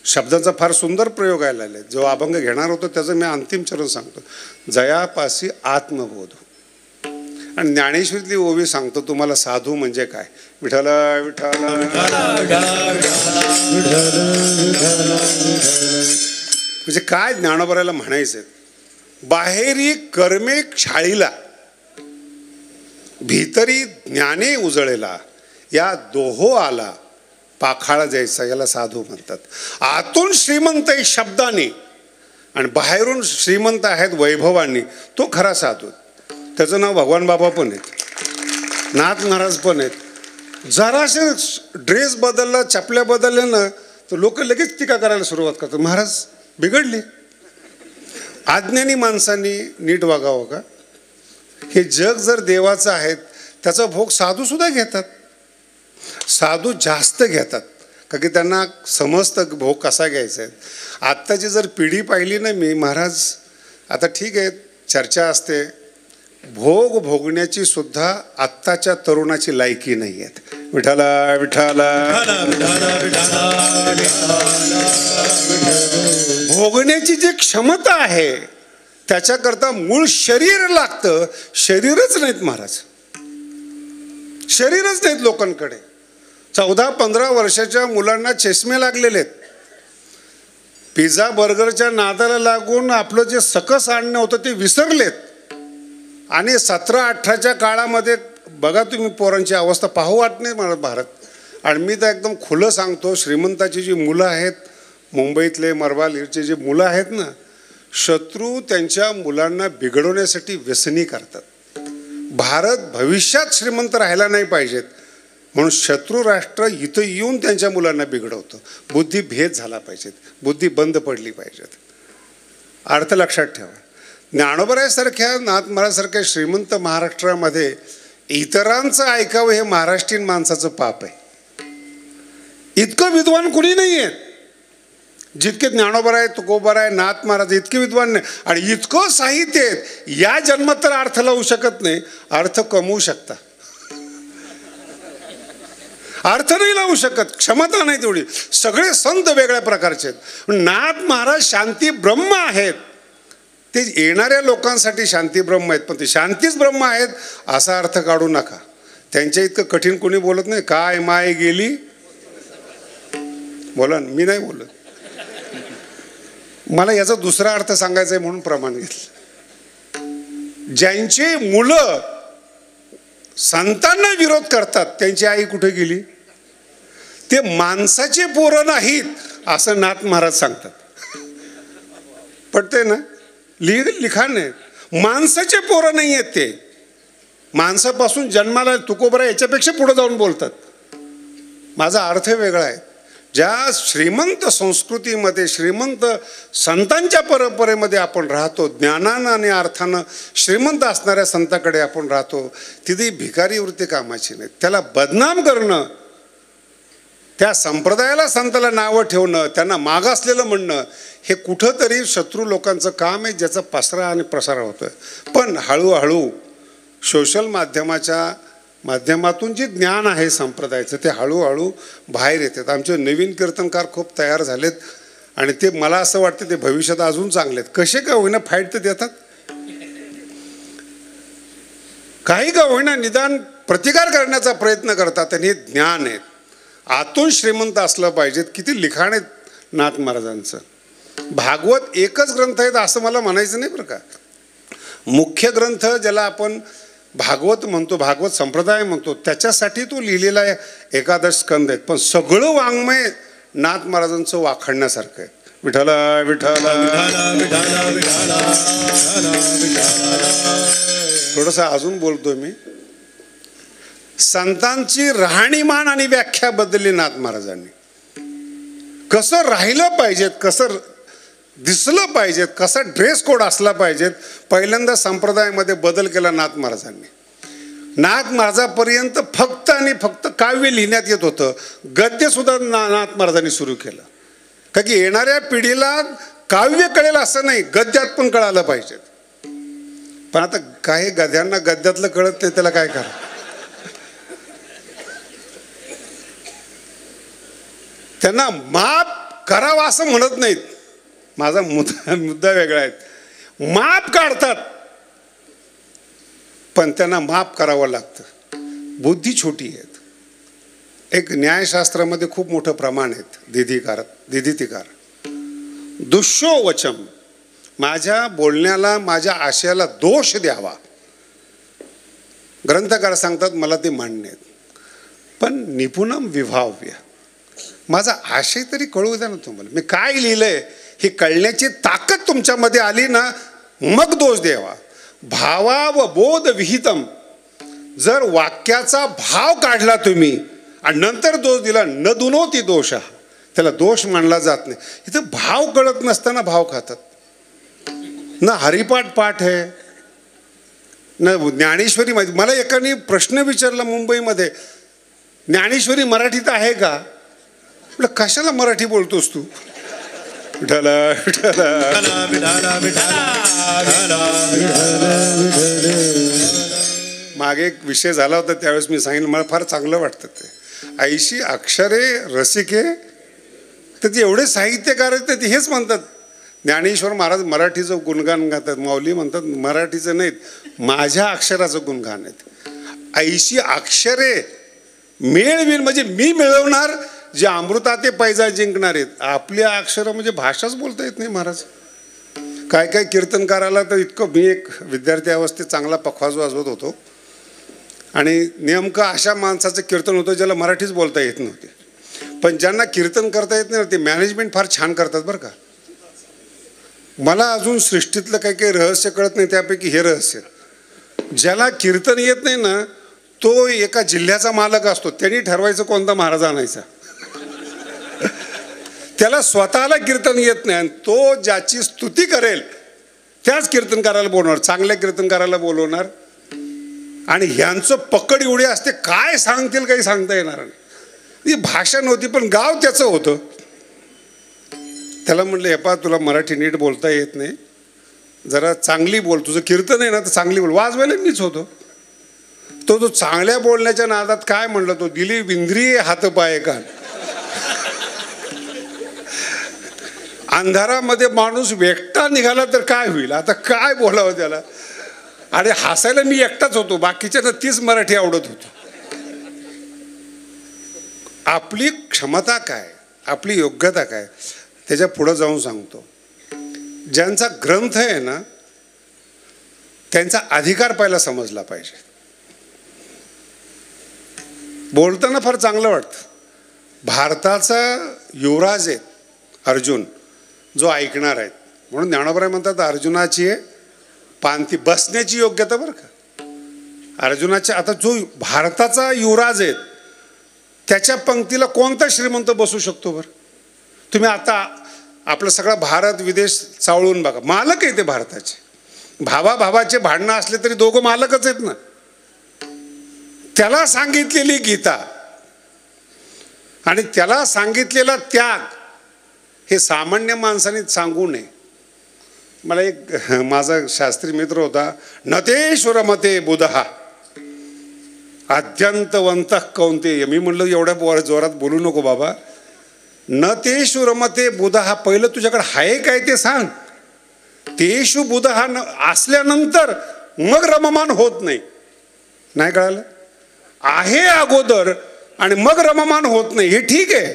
शब्दाचा फार सुंदर प्रयोग आहे लाले. जो अभंग घेणार होतो त्याचं मी अंतिम चरण सांगतो. जयापासी आत्मबोध. आणि ज्ञानेश्वरीतली ओवी सांगतो तुम्हाला साधू म्हणजे काय. विठ्ठल विठ्ठल म्हणजे काय ज्ञानोबराला म्हणायचं. बाहेरी कर्मे क्षाळीला भीतरी ज्ञाने उजळेला या दोहो आला पाखाळा जायचा याला साधू म्हणतात. आतून श्रीमंत आहे शब्दाने आणि बाहेरून श्रीमंत आहेत वैभवांनी तो खरा साधू. त्याचं नाव भगवान बाबा पण आहेत, नाथ महाराज पण आहेत. जरासे ड्रेस बदलला चपल्या बदलल्या ना तर लोक लगेच टीका करायला सुरुवात करतात. महाराज बिघडले. अज्ञानी माणसांनी नीट वागावं का. हे जग जर देवाचं आहे त्याचा भोग साधू सुद्धा घेतात. साधू जास्त घेतात का की त्यांना समजतं भोग कसा घ्यायचा आहे. आत्ताची जर पिढी पाहिली ना मी महाराज आता ठीक आहे चर्चा असते भोग भोगण्याची सुद्धा आत्ताच्या तरुणाची लायकी नाही आहेत. विठाला विठाला भोगण्याची जी क्षमता आहे त्याच्याकरता मूळ शरीर लागतं. शरीरच नाहीत महाराज, शरीरच नाहीत लोकांकडे. 14-15 वर्षाच्या मुलांना चष्मे लागलेले आहेत. पिझ्झा बर्गरच्या नादाला लागून आपलं जे सकस आणणं होतं ते विसरलेत. आणि 17-18च्या काळामध्ये बघा तुम्ही पोरांची अवस्था पाहू वाट नाही मला भारत. आणि मी तर एकदम खुलं सांगतो श्रीमंताची जी मुलं आहेत मुंबईतले मरवालीरचे जे मुलं आहेत ना शत्रू त्यांच्या मुलांना बिघडवण्यासाठी व्यसनी करतात. भारत भविष्यात श्रीमंत राहायला नाही पाहिजेत म्हणून शत्रू राष्ट्र इथं येऊन त्यांच्या मुलांना बिघडवतं. बुद्धी भेद झाला पाहिजेत, बुद्धी बंद पडली पाहिजेत. अर्थ लक्षात ठेवा. ज्ञानोबरायासारख्या नाथ महाराजसारख्या श्रीमंत महाराष्ट्रामध्ये इतरांचं ऐकावं हे महाराष्ट्रीयन माणसाचं पाप आहे. इतकं विद्वान कुणी नाही आहेत जितके ज्ञानोबराय तुकोबराय नाथ महाराज इतके विद्वान नाही. आणि इतकं साहित्य आहेत या जन्मात तर अर्थ लावू शकत नाही. अर्थ कमवू शकता, अर्थ नाही लावू शकत, क्षमता नाही तेवढी. सगळे संत वेगळ्या प्रकारचे आहेत. नाथ महाराज शांती ब्रह्म आहेत. ते येणाऱ्या लोकांसाठी शांती ब्रह्म आहेत पण ते शांतीच ब्रह्म आहेत असा अर्थ काढू नका. त्यांच्या इतकं कठीण कोणी बोलत नाही. काय माय गेली बोला मी नाही बोलत. मला याचा दुसरा अर्थ सांगायचा आहे म्हणून प्रमाण घेतलं. ज्यांचे मुलं संतांना विरोध करतात त्यांची आई कुठे गेली. ते माणसाचे पोरं नाहीत असं नाथ महाराज सांगतात. पटते ना. लिखाण आहे. माणसाचे पोरं नाही आहेत ते. माणसापासून जन्माला तुकोबरा याच्यापेक्षा पुढे जाऊन बोलतात. माझा अर्थ वेगळा आहे. ज्या श्रीमंत संस्कृतीमध्ये श्रीमंत संतांच्या परंपरेमध्ये आपण राहतो ज्ञानानं आणि अर्थानं श्रीमंत असणाऱ्या संताकडे आपण राहतो तिथे भिकारी वृत्ती कामाची नाही. त्याला बदनाम करणं त्या संप्रदायाला संताला नावं ठेवणं त्यांना मागासलेलं म्हणणं हे कुठंतरी शत्रू लोकांचं काम आहे ज्याचा पसरा आणि प्रसार होतोय. पण हळूहळू सोशल माध्यमाच्या माध्यमातून जे ज्ञान आहे संप्रदायाचं ते हळूहळू बाहेर येतात. आमचे नवीन कीर्तनकार खूप तयार झालेत आणि ते मला असं वाटतं ते भविष्यात अजून चांगले आहेत. कसे का होईना फाईट तर देतात, काही का होईना निदान प्रतिकार करण्याचा प्रयत्न करतात. आणि हे ज्ञान आहेत. आतून श्रीमंत असलं पाहिजेत. किती लिखाण आहेत नाथ महाराजांचं. भागवत एकच ग्रंथ आहेत असं मला म्हणायचं नाही बरं का. मुख्य ग्रंथ ज्याला आपण भागवत म्हणतो भागवत संप्रदाय म्हणतो त्याच्यासाठी तो लिहिलेला एकादश स्कंद आहेत. पण सगळं वाङ्मय नाथ महाराजांचं वाखाणण्यासारखं आहे. विठ्ठला विठ्ठला थोडंसं अजून बोलतो मी. संतांची राहणीमान आणि व्याख्या बदलली नाथ महाराजांनी. कसं राहिलं पाहिजेत, कसं दिसलं पाहिजेत, कसा ड्रेस कोड असला पाहिजेत पहिल्यांदा संप्रदायामध्ये बदल केला नाथ महाराजांनी. नाथ महाराजापर्यंत फक्त आणि फक्त काव्य लिहिण्यात येत होतं. गद्य सुद्धा नाथ महाराजांनी सुरू केलं. का की येणाऱ्या पिढीला काव्य कळेल असं नाही गद्यात पण कळालं पाहिजे. पण आता काही गद्यांना गद्यातलं कळत नाही त्याला काय करा. त्यांना माप करावा असं म्हणत नाहीत. माझा मुद्दा वेगळा आहे. माप काढतात पण त्यांना माफ करावं लागतं. बुद्धी छोटी आहेत. एक न्यायशास्त्रामध्ये खूप मोठं प्रमाण आहेत. दिधितिकार दुष्यो वचम, माझ्या बोलण्याला माझ्या आशयाला दोष द्यावा. ग्रंथकार सांगतात मला ते मान्य आहेत, पण निपुणम विभाव्य, माझा आशय तरी कळू द्या ना तुम्हाला. मी काय लिहिलंय हे कळण्याची ताकद तुमच्यामध्ये आली ना, मग दोष द्यावा. भावा व बोध विहितम, जर वाक्याचा भाव काढला तुम्ही आणि नंतर दोष दिला, न दुनोती दोष, त्याला दोष मानला जात नाही. इथं भाव कळत नसताना भाव खातात. ना हरिपाठ पाठ आहे ना ज्ञानेश्वरी माहिती. मला एकाने प्रश्न विचारला मुंबईमध्ये, ज्ञानेश्वरी मराठीत आहे का? म्हटलं कशाला मराठी बोलतोस तू? मागे एक विषय झाला होता, त्यावेळेस मी सांगितलं मला फार चांगलं वाटतं ते. 80 अक्षरे रसिके, तर ते एवढे साहित्यकार आहेत ते हेच म्हणतात. ज्ञानेश्वर महाराज मराठीचं गुणगान गातात. माऊली म्हणतात मराठीचं नाहीत, माझ्या अक्षराचं गुणगान आहेत. 80 अक्षरे मिळवील म्हणजे मी मिळवणार, जे अमृताते पैजा जिंकणार आहेत. आपल्या अक्षर म्हणजे भाषाच बोलता येत नाही महाराज. काय काय कीर्तनकाराला तर इतकं, मी एक विद्यार्थी अवस्थेत चांगला पखवाज वाजवत होतो आणि नेमकं अशा माणसाचं कीर्तन होतं ज्याला मराठीच बोलता येत नव्हती. पण ज्यांना कीर्तन करता येत नाही ते मॅनेजमेंट फार छान करतात बरं का. मला अजून सृष्टीतलं काही काही रहस्य कळत नाही, त्यापैकी हे रहस्य. ज्याला कीर्तन येत नाही ना तो एका जिल्ह्याचा मालक असतो, त्यांनी ठरवायचं कोणता महाराज आणायचा. त्याला स्वतःला कीर्तन येत नाही आणि तो ज्याची स्तुती करेल त्याच कीर्तनकाराला बोलवणार, चांगल्या कीर्तनकाराला बोलवणार. आणि ह्यांचं पकड एवढी असते, काय सांगतील काही सांगता येणार नाही. ती भाषा नव्हती पण गाव त्याचं होतं. त्याला म्हटलं हे पा तुला मराठी नीट बोलता येत नाही, जरा चांगली बोल, तुझं कीर्तन आहे ना तर चांगली बोल. वाजवायला मीच होतो. तो चांगल्या बोलण्याच्या नादात काय म्हणलं, तो दिली इंद्रिये हातपाय कान. अंधारामध्ये माणूस एकटा निघाला तर काय होईल, आता काय बोलावं त्याला. आणि हसायला मी एकटाच होतो, बाकीच्या तीच मराठी आवडत होतो. आपली क्षमता काय, आपली योग्यता काय, त्याच्या पुढं जाऊन सांगतो. ज्यांचा ग्रंथ आहे ना त्यांचा अधिकार पहिला समजला पाहिजे. बोलताना फार चांगलं वाटतं. भारताचा युवराज आहे अर्जुन, जो ऐकणार आहेत. म्हणून ज्ञानोबराय म्हणतात अर्जुनाची आहे पांथी, बसण्याची योग्यता बरं का. अर्जुनाच्या, आता जो भारताचा युवराज आहे त्याच्या पंक्तीला कोणता श्रीमंत बसू शकतो बरं? तुम्ही आता आपलं सगळा भारत विदेश चावळून बघा, मालक आहे ते भारताचे. भावाचे भांडणं असले तरी दोघं मालकच आहेत ना. त्याला सांगितलेली गीता आणि त्याला सांगितलेला त्याग हे सामान्य माणसाने सांगू नये. मला एक माझा शास्त्री मित्र होता, नतेश्वर मते बुधहा अत्यंतवंत कौंतेय. मी म्हणलं एवढ्या जोरात बोलू नको बाबा. नतेश्वर मते बुधहा, पहिलं तुझ्याकडे आहे काय ते सांग. तेषु बुधहा असल्यानंतर मग रममान होत नाही. नाही कळालं? आहे अगोदर आणि मग रममान होत नाही, हे ठीक आहे.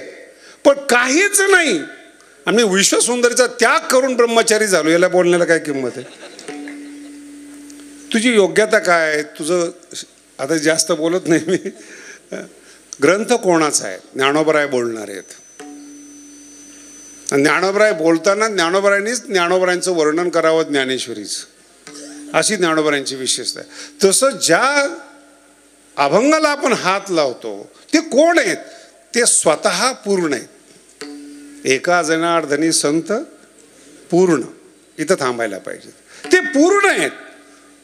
पण काहीच नाही आणि विश्वसुंदरीचा त्याग करून ब्रह्मचारी झालो, याला बोलण्याला काय किंमत आहे? तुझी योग्यता काय? तुझं, आता जास्त बोलत नाही मी. ग्रंथ कोणाचा आहे? ज्ञानोबराय बोलणार आहेत. ज्ञानोबराय बोलताना ज्ञानोबरायांनीच ज्ञानोबरायांचं वर्णन करावं ज्ञानेश्वरीचं, अशी ज्ञानोबरायांची विशेषता आहे. तसं ज्या अभंगाला आपण हात लावतो ते कोण आहेत? ते स्वतः पूर्ण आहेत. एका जनार्दनी संत पूर्ण, इथं थांबायला पाहिजे. ते पूर्ण आहेत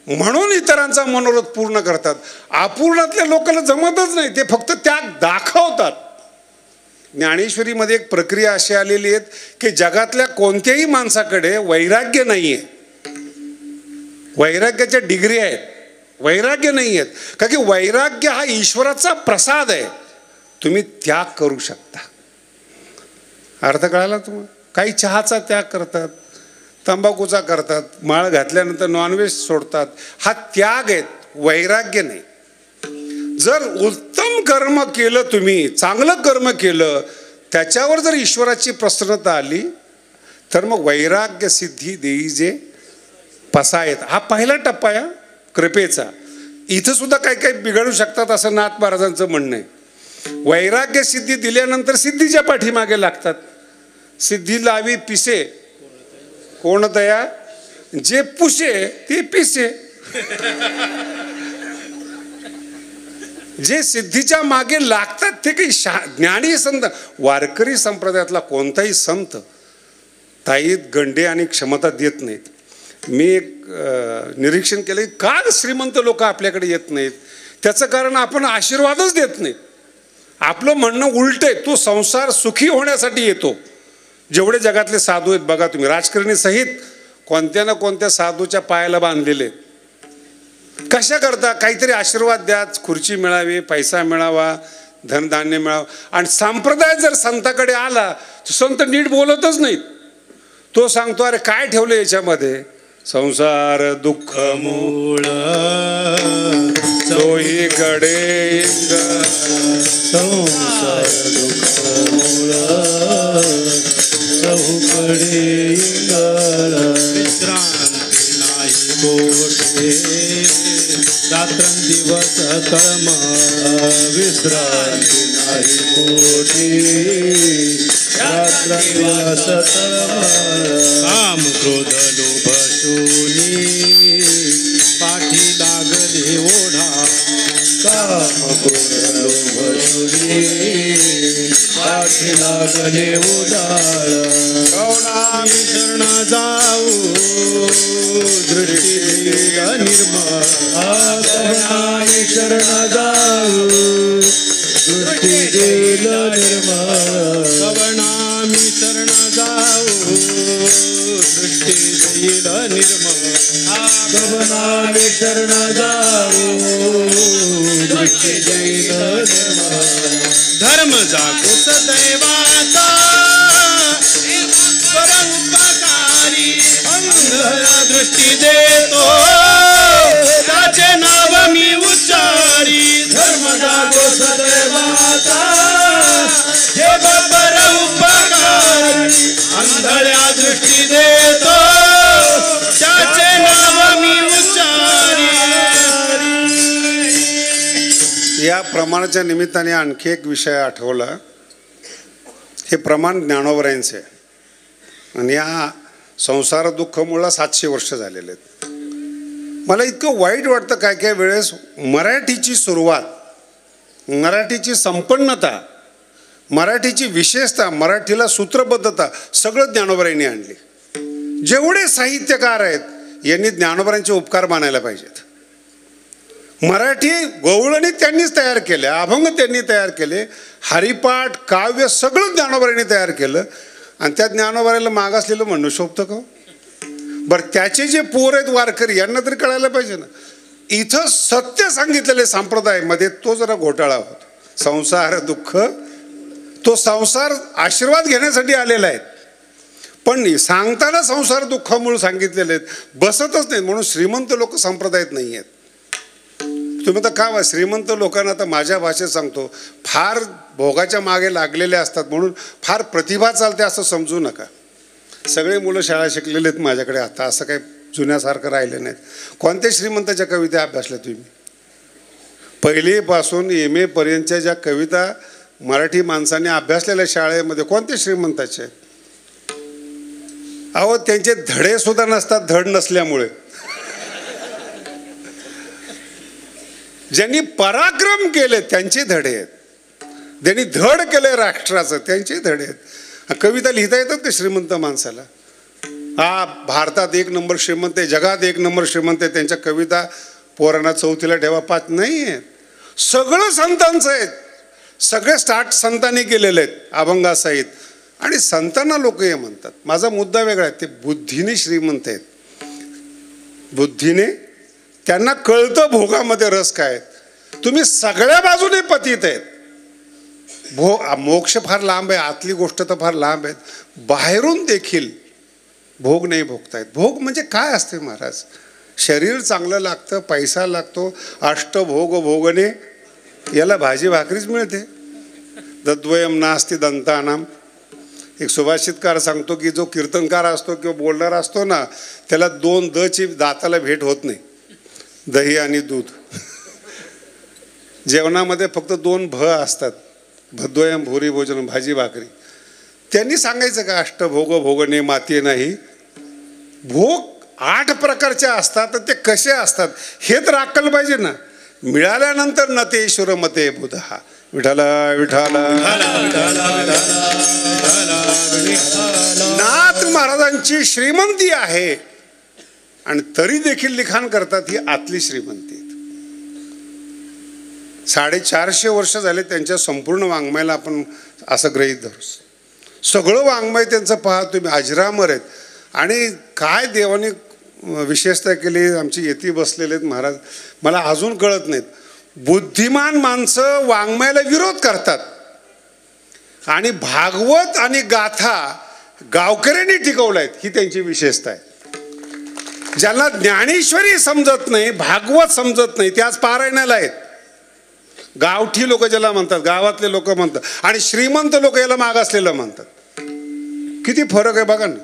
म्हणून इतरांचा मनोरथ पूर्ण करतात. अपूर्णातल्या लोकांना जमतच नाही, ते फक्त त्याग दाखवतात. ज्ञानेश्वरीमध्ये एक प्रक्रिया अशी आलेली आहे की जगातल्या कोणत्याही माणसाकडे वैराग्य नाही आहे. वैराग्याच्या डिग्री आहेत, वैराग्य नाही आहेत. का की वैराग्य हा ईश्वराचा प्रसाद आहे. तुम्ही त्याग करू शकता. अर्थ कळाला तुम्हाला? काही चहाचा त्याग करतात, तंबाखूचा करतात, माळ घातल्यानंतर नॉनव्हेज सोडतात. हा त्याग आहे, वैराग्य नाही. जर उत्तम कर्म केलं, तुम्ही चांगलं कर्म केलं, त्याच्यावर जर ईश्वराची प्रसन्नता आली तर मग वैराग्य सिद्धी देई जे पसायत. हा पहिला टप्पा आहे कृपेचा. इथं सुद्धा काही काही बिघडू शकतात असं नाथ महाराजांचं म्हणणं आहे. वैराग्य सिद्धी दिल्यानंतर सिद्धीच्या पाठीमागे लागतात. सिद्धी लावी पिसे कोण दया, जे पुसे ते पिसे. जे सिद्धीच्या मागे लागतात ते काही ज्ञानी संत, वारकरी संप्रदायातला कोणताही संत ताईत गंडे आणि क्षमता देत नाहीत. मी एक निरीक्षण केलं, का श्रीमंत लोक आपल्याकडे येत नाहीत? त्याचं कारण आपण आशीर्वादच देत नाहीत. आपलं म्हणणं उलट आहे, तो संसार सुखी होण्यासाठी येतो. जेवढे जगातले साधू आहेत बघा तुम्ही, राजकारणी सहित कोणत्या ना कोणत्या साधूच्या पायाला बांधलेले. कशा करता? काहीतरी आशीर्वाद द्या, खुर्ची मिळावी, पैसा मिळावा, धनधान्य मिळावं. आणि संप्रदाय जर संताकडे आला तर संत नीट बोलतच नाहीत. तो सांगतो, अरे काय ठेवलं याच्यामध्ये? संसार दुःख मूळ चोहीकडे, संसार दुःख मूळ चहूकडे, विश्रांती नाही कोठे, रात्रंदिवस कर्म विश्रांती नाही कोठे, रात्रंदिवस काम क्रोध लोभ शूनी, पाठी लागले ओढा, काम क्रोध लोभ शूनी, पाठी लागले उदाळ, कवणामी शरण जाऊ दृष्टी निर्मळ, कवणामी शरण जाऊ दृष्टी देईल निर्मळ, कवणामी शरण जाऊ दृष्टी देईल निर्मळ, कवणामी शरण जाऊ दृष्टी देईल निर्मळ. धर्म जागृत दैवाचा परोपकारी, अंधळा दृष्टी देतो त्याचे नाव मी उच्चारी. धर्म जागृत दैवाचा हे परोपकारी, अंधळ्या दृष्टी देतो त्याचे नाव मी उच्चारी. या प्रमाणाच्या निमित्ताने आणखी एक विषय आठवला. हे प्रमाण ज्ञानोबरायांचे आहे आणि या संसार दुःखमुळं 700 वर्ष झालेले आहेत. मला इतकं वाईट वाटतं काय काय वेळेस मराठीची सुरुवात, मराठीची संपन्नता, मराठीची विशेषता, मराठीला सूत्रबद्धता सगळं ज्ञानोबरायांनी आणली. जेवढे साहित्यकार आहेत यांनी ज्ञानोबरायांचे उपकार मानायला पाहिजेत. मराठी गवळणी त्यांनीच तयार केले, अभंग त्यांनी तयार केले, हरिपाठ काव्य सगळं ज्ञानोबरायांनी तयार केलं. आणि त्या ज्ञानोबरायाला मागासलेलं म्हणणं शोभतं का? बरं, त्याचे जे पोर आहेत वारकरी यांना तरी कळायला पाहिजे ना. इथं सत्य सांगितलेले संप्रदायामध्ये तो जरा घोटाळा होतो. संसार दुःख, तो संसार आशीर्वाद घेण्यासाठी आलेला आहे, पण सांगताना संसार दुःखामुळे सांगितलेले आहेत, बसतच नाहीत. म्हणून श्रीमंत लोक संप्रदायात नाही आहेत. तुम्ही तर का श्रीमंत लोकांना, आता माझ्या भाषेत सांगतो, फार भोगाच्या मागे लागलेले असतात म्हणून फार प्रतिभा चालते असं समजू नका. सगळे मुलं शाळा शिकलेले आहेत माझ्याकडे आता, असं काही जुन्यासारखं राहिलं नाहीत. कोणत्या श्रीमंताच्या कविता अभ्यासल्या तुम्ही? पहिलीपासून MA पर्यंतच्या ज्या कविता मराठी माणसाने अभ्यासलेल्या शाळेमध्ये कोणत्या श्रीमंताचे? अहो, त्यांचे धडे सुद्धा नसतात, धड नसल्यामुळे. ज्यांनी पराक्रम केले त्यांचे धडे आहेत, ज्यांनी धड केले राष्ट्राचं त्यांचे धडे आहेत. कविता लिहिता येतात ते श्रीमंत माणसाला? हा भारतात 1 नंबर श्रीमंत आहे, जगात 1 नंबर श्रीमंत आहे, त्यांच्या कविता पोरांना 4थीला ठेवा 5 नाही आहेत. सगळं संतांचं आहेत, सगळे स्टार्ट संतांनी केलेले आहेत अभंगासहित. आणि संतांना लोक हे म्हणतात. माझा मुद्दा वेगळा आहे, ते बुद्धीने श्रीमंत आहेत. बुद्धीने त्यांना कळतं भोगामध्ये रस काय. तुम्ही सगळ्या बाजूने पतित आहेत. मोक्ष फार लांब आहे, आतली गोष्ट तर फार लांब आहे. बाहेरून देखील भोग नाही भोगतायत. भोग म्हणजे काय असते महाराज? शरीर चांगलं लागतं, पैसा लागतो, अष्टभोग भोगणे, याला भाजी भाकरीच मिळते. दद्वयम नास्ति दंतानाम. एक सुभाषितकार सांगतो की जो कीर्तनकार असतो किंवा बोलणारा असतो ना, त्याला 2 दची दाताला भेट होत नाही, दही आणि दूध. जेवणामध्ये फक्त 2 भ असतात, भद्वयम भूरी भोजन, भाजी भाकरी. त्यांनी सांगायचं का अष्टभोग भोगणे माती नाही? भोग 8 प्रकारचे असतात, तर ते कसे असतात हे तर अक्कल पाहिजे ना. मिळाल्यानंतर न ते ईश्वर मते बुधा. विठाल विठाल. नाथ महाराजांची श्रीमंती आहे आणि तरी देखील लिखाण करतात, ही आतली श्रीमंती. 450 वर्ष झाले त्यांच्या संपूर्ण वाङ्मयाला आपण असं गृहीत धरू. सगळं वाङ्मय त्यांचं पहा तुम्ही, अजरामर आहेत. आणि काय देवाने विशेषता केली, आमची येती बसलेले आहेत महाराज, मला अजून कळत नाहीत. बुद्धिमान माणसं वाङ्मयाला विरोध करतात आणि भागवत आणि गाथा गावकऱ्यांनी टिकवलायत, ही त्यांची विशेषता आहे. ज्यांना ज्ञानेश्वरी समजत नाही, भागवत समजत नाही, ते आज पारायणाला आहेत. गावठी लोक ज्याला म्हणतात, गावातले लोक म्हणतात, आणि श्रीमंत लोक याला मागासलेलं म्हणतात. किती फरक आहे बघा ना.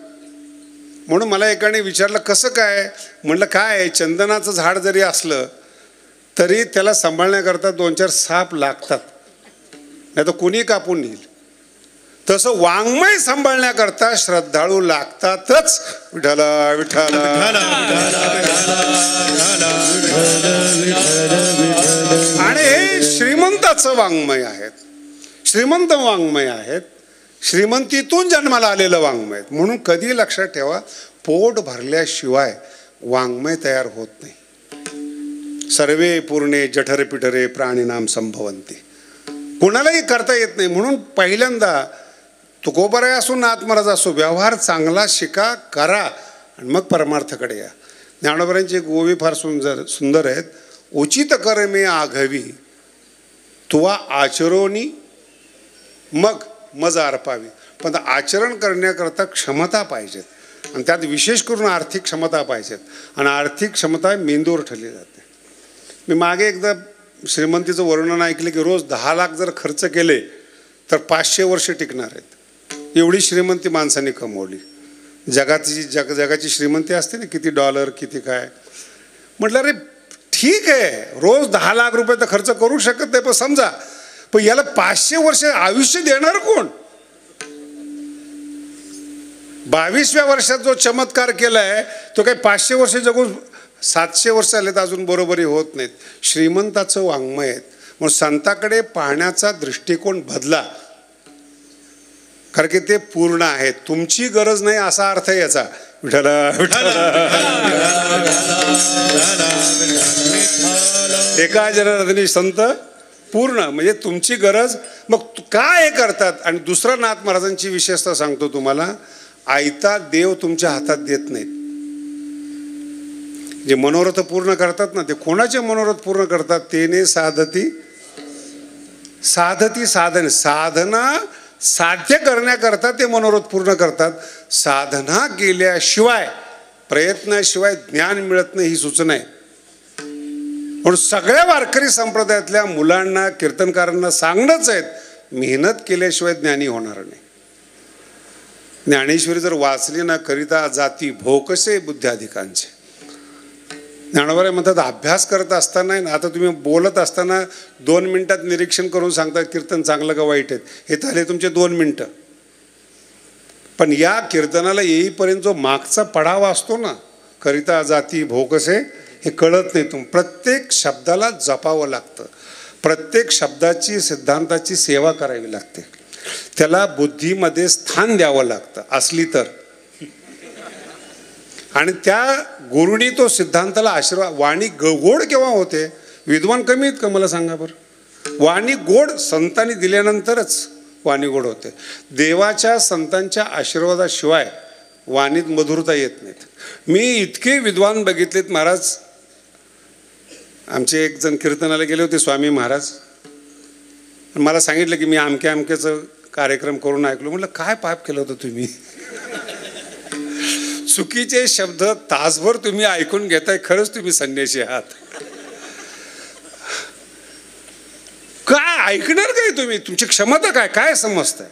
म्हणून मला एकाने विचारलं कसं काय, म्हणलं काय चंदनाचं झाड जरी असलं तरी त्याला सांभाळण्याकरता 2-4 साप लागतात, नाही तर कोणी कापून नेईल. तसं वाङ्मय सांभाळण्याकरता श्रद्धाळू लागतातच. विठ्ठल विठ्ठल. आणि हे श्रीमंताचं वाङ्मय आहेत, श्रीमंत वाङ्मय आहेत, श्रीमंतीतून जन्माला आलेलं वाङ्मय. म्हणून कधी लक्षात ठेवा, पोट भरल्याशिवाय वाङ्मय तयार होत नाही. सर्वे पूर्णे जठरे पिठरे प्राणीनाम संभवंती. कुणालाही करता येत नाही. म्हणून पहिल्यांदा तुकोबराय असो नाथ महाराज असो, व्यवहार चांगला शिका, करा आणि मग परमार्थकडे या. ज्ञानोबरांची एक ओवी फार सुंदर आहेत. उचित कर्मे आघवी तुवा आचरोनी मग मज अर्पावी. पण आचरण करण्याकरता क्षमता पाहिजेत, आणि त्यात विशेष करून आर्थिक क्षमता पाहिजेत. आणि आर्थिक क्षमता मेंदूवर ठरली जाते. मी मागे एकदा श्रीमंतीचं वर्णन ऐकलं की रोज 10 लाख जर खर्च केले तर 500 वर्ष टिकणार आहेत. एवढी श्रीमंती माणसाने कमवली. जगाची श्रीमंती असते ना, किती डॉलर किती काय. म्हटलं अरे ठीक आहे, रोज 10 लाख रुपये तर खर्च करू शकत नाही, पण समजा पण याला 500 वर्ष आयुष्य देणार कोण? 22व्या वर्षात जो चमत्कार केलाय तो काही 500 वर्ष जगून 700 वर्ष आले तर अजून बरोबरी होत नाहीत. श्रीमंताचं वाङ्मय आहेत. म्हणून संताकडे पाहण्याचा दृष्टिकोन बदला, कारण की ते पूर्ण आहे, तुमची गरज नाही असा अर्थ आहे याचा. विठ्ठल विठ्ठल. एका जनार्दनी संत पूर्ण म्हणजे तुमची गरज. मग काय हे करतात. आणि दुसरा नाथ महाराजांची विशेषता सांगतो तुम्हाला, आयता देव तुमच्या हातात देत नाहीत. जे मनोरथ पूर्ण करतात ना, ते कोणाचे मनोरथ पूर्ण करतात? तेने साधती साधती साधन. साधना साध्य करण्याकरता ते मनोरथ पूर्ण करतात. साधना केल्याशिवाय, प्रयत्नाशिवाय ज्ञान मिळत नाही, ही सूचना आहे. म्हणून सगळ्या वारकरी संप्रदायातल्या मुलांना, कीर्तनकारांना सांगणंच आहेत, मेहनत केल्याशिवाय ज्ञानी होणार नाही. ज्ञानेश्वरी जर वाचली ना, करिता जाती भोकसे बुद्ध्याधिकांचे. ज्ञानोबराय म्हणतात अभ्यास करत असताना ना, आता तुम्ही बोलत असताना 2 मिनिटात निरीक्षण करून सांगतात कीर्तन चांगलं का वाईट आहेत, हे झाले तुमचे 2 मिनिटं. पण या कीर्तनाला येईपर्यंत जो मागचा पडावा असतो ना, करिता जाती भोकसे, हे कळत नाही. प्रत्येक शब्दाला जपावं लागतं, प्रत्येक शब्दाची सिद्धांताची सेवा करावी लागते, त्याला बुद्धीमध्ये स्थान द्यावं लागतं असली तर. आणि त्या गुरुनी तो सिद्धांताला आशीर्वाद. वाणी गोड केव्हा होते? विद्वान कमी आहेत का मला सांगा बरं? वाणी गोड संतांनी दिल्यानंतरच वाणी गोड होते. देवाच्या संतांच्या आशीर्वादाशिवाय वाणीत मधुरता येत नाहीत. मी इतके विद्वान बघितलेत महाराज. आमचे एक जण कीर्तनाला गेले होते स्वामी महाराज. मला सांगितलं की मी अमक्याचं कार्यक्रम करून ऐकलो. म्हटलं काय पाप केलं होतं तुम्ही? चुकीचे शब्द तासभर तुम्ही ऐकून घेताय, खरंच तुम्ही संन्यासी आहात. काय ऐकणार काय तुम्ही? तुमची क्षमता काय काय समजताय?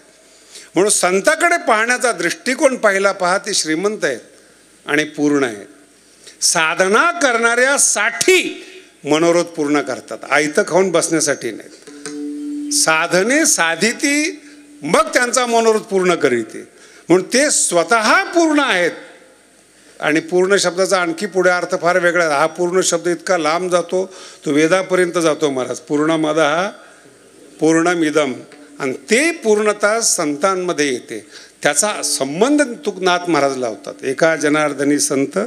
म्हणून संताकडे पाहण्याचा दृष्टिकोन पाहिला पहा, ते श्रीमंत आहेत आणि पूर्ण आहेत. साधना करणाऱ्यासाठी मनोरथ पूर्ण करतात, आयतं खाऊन बसण्यासाठी नाहीत. साधने साधिती मग त्यांचा मनोरथ पूर्ण करीते. म्हणून ते स्वतः पूर्ण आहेत. आणि पूर्ण शब्दाचा आणखी पुढे अर्थ फार वेगळा आहे. हा पूर्ण शब्द इतका लांब जातो, तो वेदापर्यंत जातो महाराज. पूर्णमदः पूर्णमिदम. आणि ते पूर्णता संतांमध्ये येते, त्याचा संबंध तुकनाथ महाराज लावतात. एका जनार्दनी संत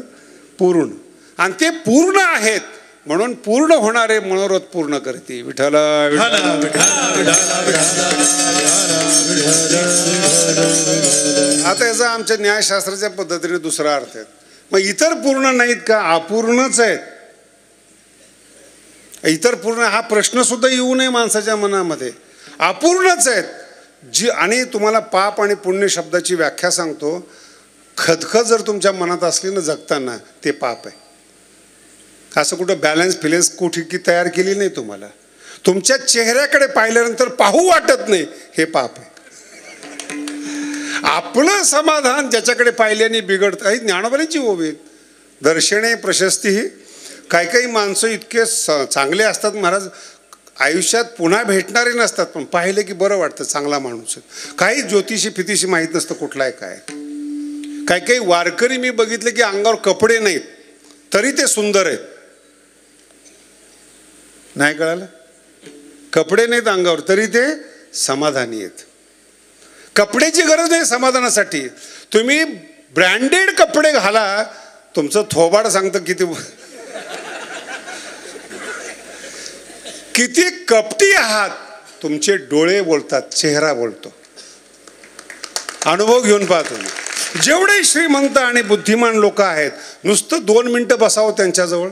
पूर्ण, आणि ते पूर्ण आहेत म्हणून पूर्ण होणारे मनोरथ पूर्ण करते. विठ्ठल आता याचा आमच्या न्यायशास्त्राच्या पद्धतीने दुसरा अर्थ आहे. मग इतर पूर्ण नाहीत का? अपूर्णच आहेत. इतर पूर्ण हा प्रश्न सुद्धा येऊ नये माणसाच्या मनामध्ये. अपूर्णच आहेत जी. आणि तुम्हाला पाप आणि पुण्य शब्दाची व्याख्या सांगतो. खदखद जर तुमच्या मनात असली ना जगताना, ते पाप आहे. असं कुठं बॅलन्स फिलेन्स कुठे की तयार केली नाही तुम्हाला. तुमच्या चेहऱ्याकडे पाहिल्यानंतर पाहू वाटत नाही, हे पाप आहे. आपलं समाधान ज्याच्याकडे पाहिल्याने बिघडतं. ही ज्ञानोबांची ओवी. दर्शने प्रशस्ती. काही काही माणसं इतके चांगले असतात महाराज, आयुष्यात पुन्हा भेटणारे नसतात, पण पाहिले की बरं वाटतं, चांगला माणूस आहे. काही ज्योतिषी फितिशी माहीत नसतं कुठला आहे काय. काही काही वारकरी मी बघितले की अंगावर कपडे नाहीत तरी ते सुंदर आहेत. नाही कळालं? कपडे नाहीत अंगावर तरी ते समाधानी आहेत. कपड्याची गरज नाही समाधानासाठी. तुम्ही ब्रँडेड कपडे घाला, तुमचं थोबाड सांगतं किती किती कपटी आहात. तुमचे डोळे बोलतात, चेहरा बोलतो. अनुभव घेऊन पाहतो. जेवढे श्रीमंत आणि बुद्धिमान लोक आहेत, नुसतं 2 मिनिटं बसावं त्यांच्याजवळ,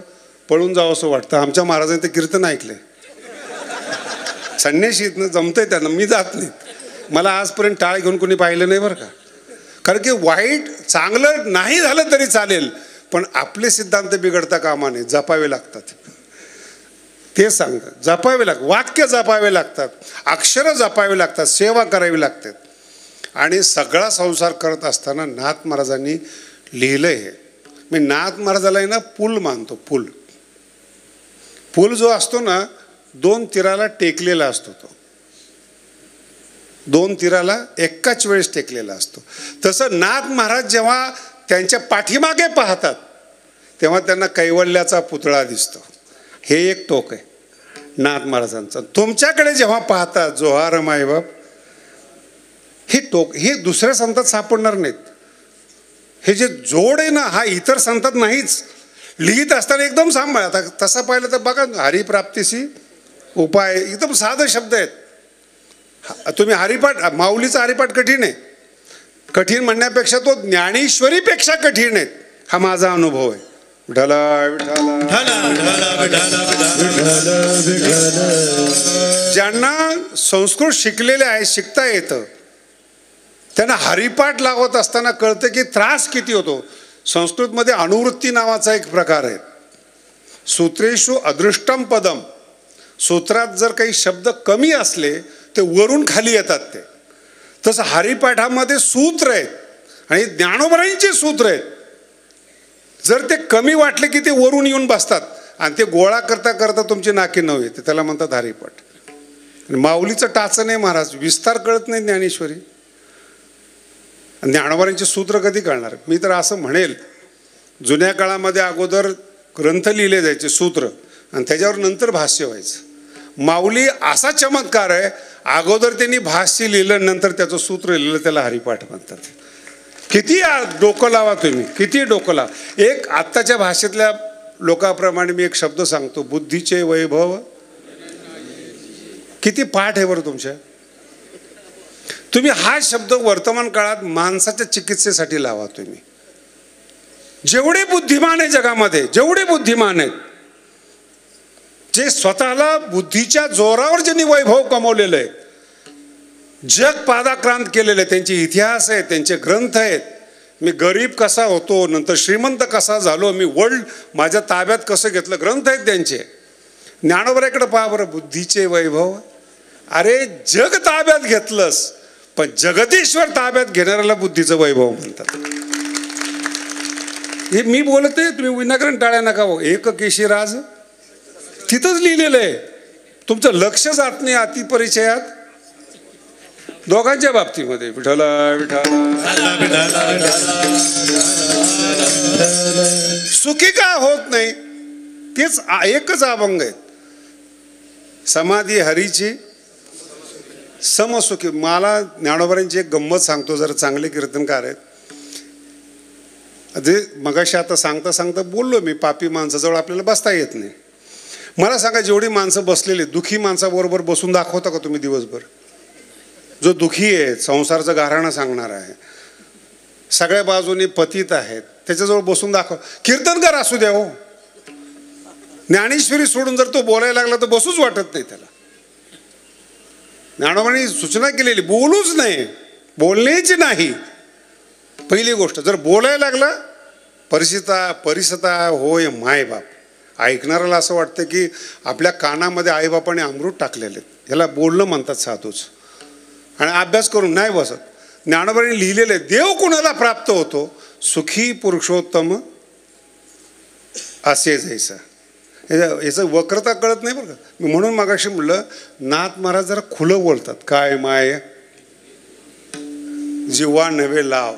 पळून जावं असं वाटतं. आमच्या महाराजांनी ते कीर्तन ऐकले. संन्याशीतनं जमतंय त्यांना, मी जात नाही. मला आजपर्यंत टाळ घेऊन कोणी पाहिलं नाही बरं का. कारण की वाईट चांगलं नाही झालं तरी चालेल, पण आपले सिद्धांत बिघडता कामा नये. जपावे लागतात. ते सांगतात, जपावे लागतात. वाक्य जपावे लागतात, अक्षरं जपावे लागतात, सेवा करावी लागतात. आणि सगळा संसार करत असताना नाथ महाराजांनी लिहिलं हे. मी नाथ महाराजाला ना पूल मानतो. पूल जो असतो ना, 2 तीराला टेकलेला असतो. तो 2 तीराला एकाच वेळेस टेकलेला असतो. तसं नाथ महाराज जेव्हा त्यांच्या पाठीमागे पाहतात तेव्हा त्यांना कैवल्याचा पुतळा दिसतो. हे एक टोक आहे नाथ महाराजांचं. तुमच्याकडे जेव्हा पाहतात जोहार मायबाप, हे टोक हे दुसऱ्या संतात सापडणार नाहीत. हे जे जोड आहे ना, हा इतर संतात नाहीच. लिहित असताना एकदम सांभाळ. आता तसं पाहिलं तर बघा, हरिप्राप्तीशी उपाय, एकदम साधं शब्द आहेत. तुम्ही हरिपाठ, माऊलीचा हरिपाठ कठीण आहे. कठीण म्हणण्यापेक्षा तो ज्ञानेश्वरीपेक्षा कठीण आहेत. हा माझा अनुभव आहे. ज्यांना संस्कृत शिकलेले आहे, शिकता येतं, त्यांना हरिपाठ लावत असताना कळतं की त्रास किती होतो. संस्कृतमध्ये अनुवृत्ती नावाचा एक प्रकार आहे. सूत्रेषु अदृष्टम पदम. सूत्रात जर काही शब्द कमी असले ते वरून खाली येतात. ते तसं हरिपाठामध्ये सूत्र आहेत आणि ज्ञानोबरांचे सूत्र आहेत. जर ते कमी वाटले की ते वरून येऊन बसतात आणि ते गोळा करता करता तुमची नाकी नऊ येते. त्याला म्हणतात हरिपाठ. माऊलीचं टाचन आहे महाराज, विस्तार कळत नाही ज्ञानेश्वरी. ज्ञानोबरांचे सूत्र कधी कळणार? मी तर असं म्हणेल, जुन्या काळामध्ये अगोदर ग्रंथ लिहिले जायचे सूत्र, आणि त्याच्यावर नंतर भाष्य व्हायचं. माऊली असा चमत्कार आहे, अगोदर त्यांनी भाष्य लिहिलं, नंतर त्याचं सूत्र लिहिलं, त्याला हरिपाठ म्हणतात. किती डोकं लावा तुम्ही, किती डोकं लावा. एक आत्ताच्या भाषेतल्या लोकांप्रमाणे मी एक शब्द सांगतो, बुद्धीचे वैभव. किती पाठ आहे बरं तुमच्या. तुम्ही हा शब्द वर्तमान काळात माणसाच्या चिकित्सेसाठी लावा. तुम्ही जेवढे बुद्धिमान आहे जगामध्ये, जेवढे बुद्धिमान आहेत, जे स्वतःला बुद्धीच्या जोरावर ज्यांनी वैभव कमवलेलं आहे, जग पादाक्रांत केलेलं आहे, त्यांचे इतिहास आहेत, त्यांचे ग्रंथ आहेत. मी गरीब कसा होतो, नंतर श्रीमंत कसा झालो, मी वर्ल्ड माझ्या ताब्यात कसं घेतलं, ग्रंथ आहेत त्यांचे. ज्ञानोबराकडे पहा बरं, बुद्धीचे वैभव. अरे जग ताब्यात घेतलंस, पण जगदीश्वर ताब्यात घेणाऱ्याला बुद्धीचं वैभव म्हणतात. हे मी बोलते, तुम्ही विनाकारण टाळ्या नका हो. एक केशी राज तिथंच लिहिलेलं आहे. तुमचं लक्ष जात नाही अतिपरिचयात दोघांच्या बाबतीमध्ये. विठ्ठला विठ्ठला सुखी का होत नाही, तेच एकच अभंग आहे. समाधी हरीची समसुखी. मला ज्ञानोबरांची एक गंमत सांगतो, जरा चांगले कीर्तनकार आहेत. जे मगाशी आता सांगता सांगता बोललो मी, पापी माणसाजवळ आपल्याला बसता येत नाही. मला सांगा, जेवढी माणसं बसलेली, दुःखी माणसाबरोबर बसून दाखवता का तुम्ही दिवसभर? जो दुःखी आहे, संसारचं गाऱ्हाणं सांगणार आहे, सगळ्या बाजूनी पतित आहेत, त्याच्याजवळ बसून दाखव. कीर्तनकार असू द्या हो, ज्ञानेश्वरी सोडून जर तो बोलायला लागला तर बसूच वाटत नाही त्याला. ज्ञानोबांनी सूचना केलेली, बोलूच नाही, बोलण्याची नाही. पहिली गोष्ट, जर बोलायला लागला, परिसता होय मायबाप. ऐकणाऱ्याला असं वाटतं की आपल्या कानामध्ये आईबापाने अमृत टाकलेले. ह्याला बोलणं म्हणतात साधूच. आणि अभ्यास करून नाही बसत. ज्ञानोबांनी लिहिलेलं आहे, देव कुणाला प्राप्त होतो, सुखी पुरुषोत्तम असे जैसा. याचं वक्रता कळत नाही बरं का. मी म्हणून मागाशी म्हटलं, नाथ महाराज जरा खुलं बोलतात. काय माय जीवा नव्हे लाव,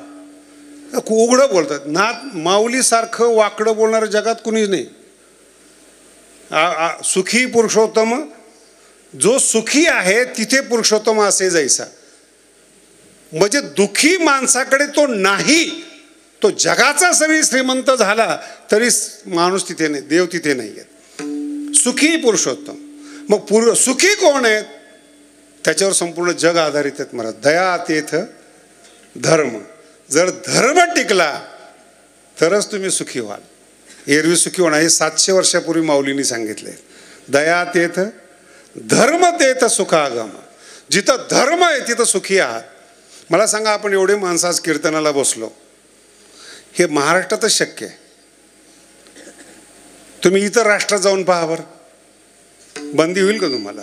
उघडं बोलतात. नाथ माऊलीसारखं वाकडं बोलणारं जगात कुणीच नाही. सुखी पुरुषोत्तम, जो सुखी आहे तिथे पुरुषोत्तम असे जैसा. म्हणजे दुःखी माणसाकडे तो नाही, तो जगाचा सगळी श्रीमंत झाला तरी माणूस तिथे नाही, देव तिथे नाही आहेत. सुखी पुरुषोत्तम. मग सुखी कोण आहेत? त्याच्यावर संपूर्ण जग आधारित आहेत महाराज. दया तेथ धर्म. जर धर्म टिकला तरच तुम्ही सुखी व्हाल. एरवी सुखी होणार हे 700 वर्षापूर्वी माऊलींनी सांगितले. दया तेथ धर्म तेथ सुखागम. जिथं धर्म आहे तिथं सुखी आहात. मला सांगा, आपण एवढे माणसं आज कीर्तनाला बसलो, हे महाराष्ट्रातच शक्य आहे. तुम्ही इतर राष्ट्रात जाऊन पहा बरं, बंदी होईल का तुम्हाला?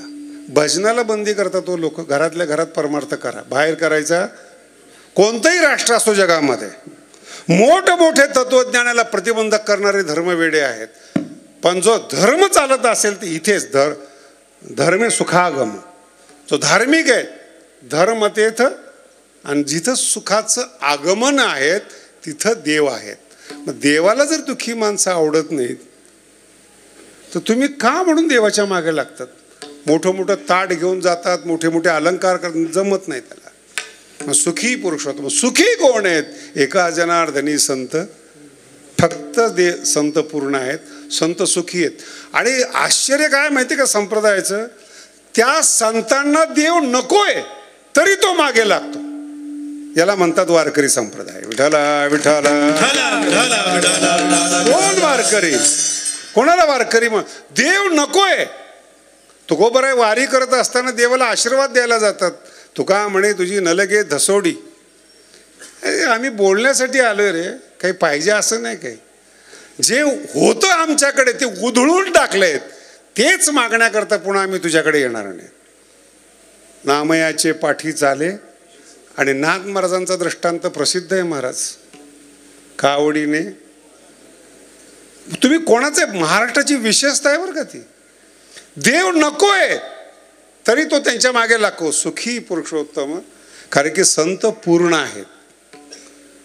भजनाला बंदी करता तो लोक. घरातल्या घरात परमार्थ करा, बाहेर करायचा. कोणतंही राष्ट्र असो जगामध्ये, मोठमोठे तत्वज्ञानाला प्रतिबंधक करणारे धर्मवेडे आहेत. पण जो धर्म चालत असेल तर इथेच धर्मे सुखागम. जो धार्मिक आहे, धर्म तेथ, आणि जिथं सुखाचं आगमन आहे तिथं देव आहेत. मग देवाला जर दुःखी माणसं आवडत नाहीत तर तुम्ही का म्हणून देवाच्या मागे लागतात? मोठं मोठं ताट घेऊन जातात, मोठे मोठे अलंकार करतात, जमत नाही त्याला. मग सुखी पुरुषोत्तम. सुखी कोण आहेत? एका जनार्दनी संत. फक्त संत पूर्ण आहेत, संत सुखी आहेत. आणि आश्चर्य काय माहिती का संप्रदायाचं? त्या संतांना देव नकोय तरी तो मागे लागतो. याला म्हणतात वारकरी संप्रदाय. विठ्ठला विठ्ठला. कोण वारकरी? कोणाला वारकरी? मग देव नकोय. तुकोबराय वारी करत असताना देवाला आशीर्वाद द्यायला जातात. तुका म्हणे तुझी नलगे धसोडी. आम्ही बोलण्यासाठी आलोय रे, काही पाहिजे असं नाही. काही जे होतं आमच्याकडे ते उधळून टाकलेत, तेच मागण्याकरता पुन्हा आम्ही तुझ्याकडे येणार नाही. नामयाचे पाठी चाले. आणि नाथ महाराजांचा दृष्टांत प्रसिद्ध आहे महाराज. कावडीने. तुम्ही कोणाचे? महाराष्ट्राची विशेषता आहे बरं का ती. देव नकोय तरी तो त्यांच्या मागे लागतो. सुखी पुरुषोत्तम. कारण की संत पूर्ण आहेत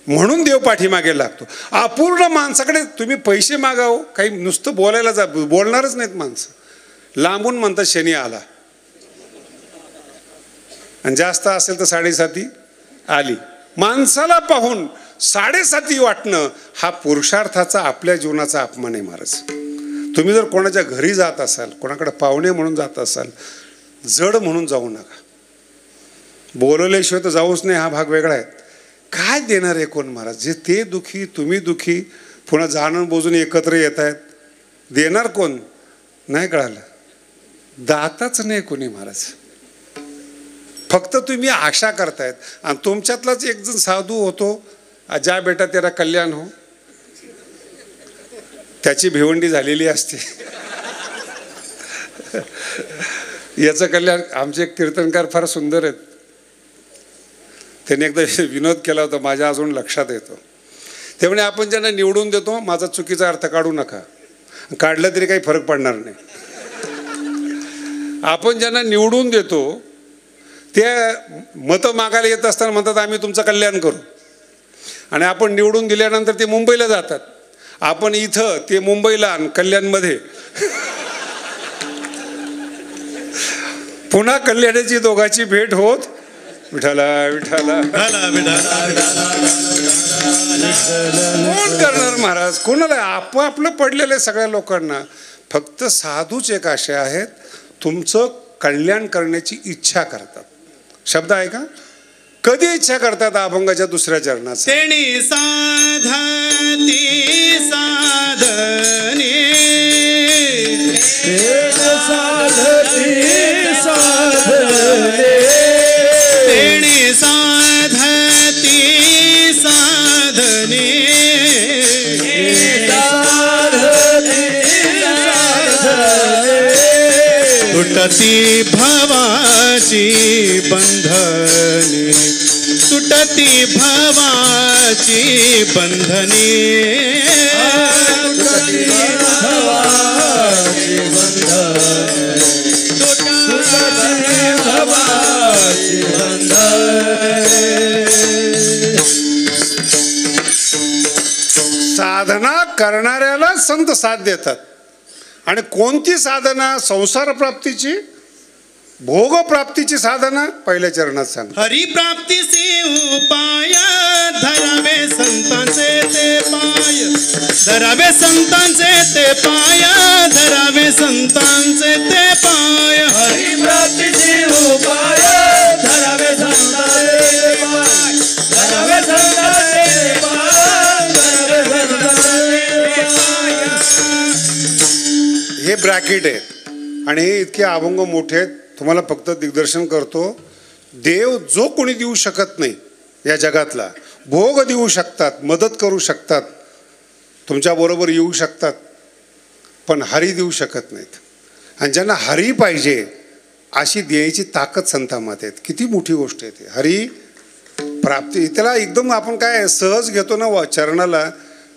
म्हणून देव पाठीमागे लागतो. अपूर्ण माणसाकडे तुम्ही पैसे मागाव, काही नुसतं बोलायला जा, बोलणारच नाहीत माणसं. लांबून म्हणतात शनी आला, आणि जास्त असेल तर 7.5 आली. माणसाला पाहून 7.5 वाटणं हा पुरुषार्थाचा, आपल्या जीवनाचा अपमान आहे महाराज. तुम्ही जर कोणाच्या घरी जात असाल, कोणाकडे पाहुणे म्हणून जात असाल, जड म्हणून जाऊ नका. बोलवल्याशिवाय तर जाऊच नाही, हा भाग वेगळा आहे. काय देणार आहे कोण महाराज? जे ते दुखी, तुम्ही दुखी, पुन्हा जाणून बोजून एकत्र येत आहेत, देणार कोण? नाही कळालं. दाताच नाही कोणी महाराज. फक्त तुम्ही आशा करतायत. आणि तुमच्यातलाच एक जण साधू होतो, जा बेटा तेरा कल्याण हो, त्याची भिवंडी झालेली असते. याचं कल्याण. आमचे कीर्तनकार फार सुंदर आहेत. त्यांनी एकदा विनोद केला होता, माझ्या अजून लक्षात येतो. ते म्हणे आपण ज्यांना निवडून देतो माझा चुकीचा अर्थ काढू नका, काढलं तरी काही फरक पडणार नाही. आपण ज्यांना निवडून देतो ते मतं मागायला येत असताना म्हणतात आम्ही तुमचं कल्याण करू, आणि आपण निवडून दिल्यानंतर ते मुंबईला जातात. आपण इथं, ते मुंबईला आणि कल्याणमध्ये. पुन्हा कल्याणाची दोघांची भेट होत. विठाला विठाला कोण करणार महाराज? कोणाला? आपलं पडलेलं आहे सगळ्या लोकांना. फक्त साधूच एक असे आहेत तुमचं कल्याण करण्याची इच्छा करतात. शब्द आहे का? कधी इच्छा करतात? अभंगाच्या दुसऱ्या चरणात तेणी साधती साधने, तेणी साधती साधने, तुटती भवाची बंधने, तुटती भवाची बंधने, तुटती भवाची बंधने, तुटती भवाची बंधने. साधना करणाऱ्याला संत साथ देतात. आणि कोणती साधना? संसार प्राप्तीची, भोग प्राप्तीची साधना पहिल्या चरणात सांग. हरिप्राप्तीचे उपाय धरावे संतांचे ते पाय, धरावे संतांचे ते पाय, धरावे संतांचे ते पाय. हरिप्राप्तीचे उपाय धरावे संतांचे ते पाय, धरावे संतांचे ते पाय, धरावे संतांचे ते पाय. हे ब्रॅकेट आहेत आणि हे इतके अभंग मोठे आहेत. तुम्हाला फक्त दिग्दर्शन करतो. देव जो कोणी देऊ शकत नाही या जगातला, भोग देऊ शकतात, मदत करू शकतात, तुमच्याबरोबर येऊ शकतात, पण हरी देऊ शकत नाहीत. आणि ज्यांना हरी पाहिजे अशी द्यायची ताकद संतांमध्ये आहेत. किती मोठी गोष्ट आहे ती हरी प्राप्ती. त्याला एकदम आपण काय सहज घेतो ना चरणाला,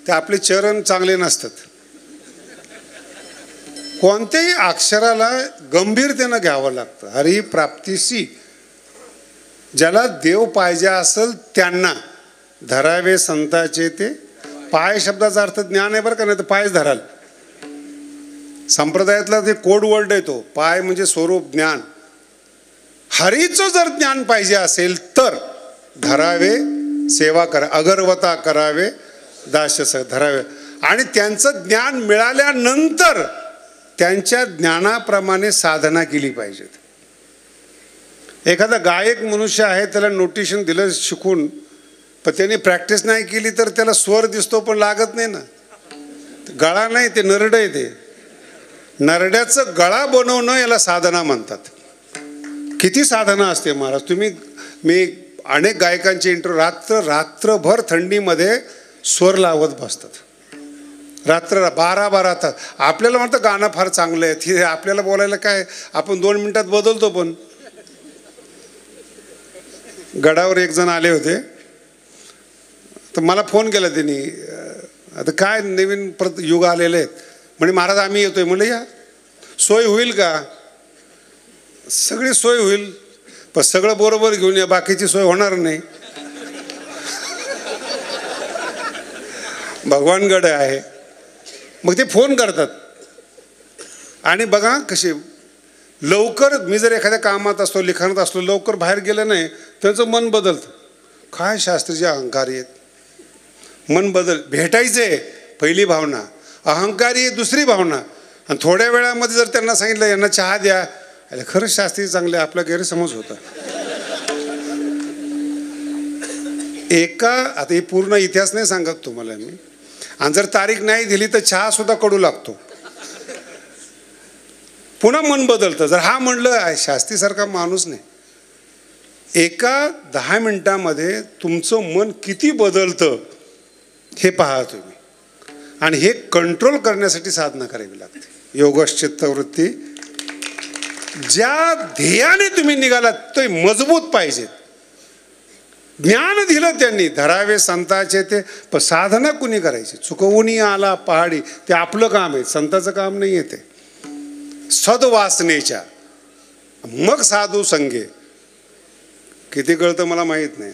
ते आपले चरण चांगले नसतात. कोणत्याही अक्षराला गंभीरतेनं घ्यावं लागतं. हरी प्राप्तीशी ज्याला देव पाहिजे असेल त्यांना धरावे संताचे ते पाय. शब्दाचा अर्थ ज्ञान आहे बरं का, नाही तर पायच धराल. संप्रदायातला ते कोड वर्ड आहे तो. पाय म्हणजे स्वरूप ज्ञान. हरीचं जर ज्ञान पाहिजे असेल तर धरावे, सेवा करा, अगरवता करावे, दास्य धरावे. आणि त्यांचं ज्ञान मिळाल्यानंतर त्यांच्या ज्ञानाप्रमाणे साधना केली पाहिजेत. एखादा गायक मनुष्य आहे, त्याला नोटेशन दिलं शिकून, पण त्याने प्रॅक्टिस नाही केली तर त्याला स्वर दिसतो पण लागत नाही ना. गळा नाही, ते नरड आहे. ते नरड्याचं गळा बनवणं याला साधना म्हणतात. किती साधना असते महाराज. मी अनेक गायकांचे इंटरव्ह्यू रात्रभर थंडीमध्ये स्वर लावत बसतात. रात्र 12 तास. आपल्याला म्हणतं गाणं फार चांगलं आहे, ते आपल्याला बोलायला काय, आपण 2 मिनिटात बदलतो. पण गडावर एक जण आले होते, तर मला फोन केला त्यांनी, आता काय नवीन युग आलेले आहेत म्हणे, महाराज आम्ही येतोय. म्हणलं या, सोय होईल का? सगळी सोय होईल, पण सगळं बरोबर घेऊन या, बाकीची सोय होणार नाही. भगवानगड आहे. मग ते फोन करतात. आणि बघा कसे लवकर, मी जर एखाद्या कामात असतो, लिखाणात असलो, लवकर बाहेर गेलं नाही, त्यांचं मन बदलतं. काय शास्त्रीचे अहंकारी आहेत. मन भेटायचे पहिली भावना, अहंकारी दुसरी भावना. आणि थोड्या वेळामध्ये जर त्यांना सांगितलं यांना चहा द्या, अरे खरंच शास्त्री चांगले, आपला गैरसमज होता. आता हे पूर्ण इतिहास नाही सांगत तुम्हाला मी. आणि जर तारीख नाही दिली तर चहा सुद्धा कडू लागतो. पुन्हा मन बदलतं. जर हा म्हणलं शास्त्रीसारखा माणूस नाही, एका 10 मिनिटामध्ये तुमचं मन किती बदलतं हे पहा तुम्ही. आणि हे कंट्रोल करण्यासाठी साधना करावी लागते. योगश्चित्तवृत्ती ज्या ध्येयाने तुम्ही निघालात ते मजबूत पाहिजेत. ज्ञान दिलं त्यांनी, धरावे संताचे ते, पण साधना कुणी करायची? चुकवून आला पहाडी, ते आपलं काम आहे, संताचं काम नाही आहे ते. सद्वासनेच्या मग साधू संगे. किती कळतं मला माहीत नाही.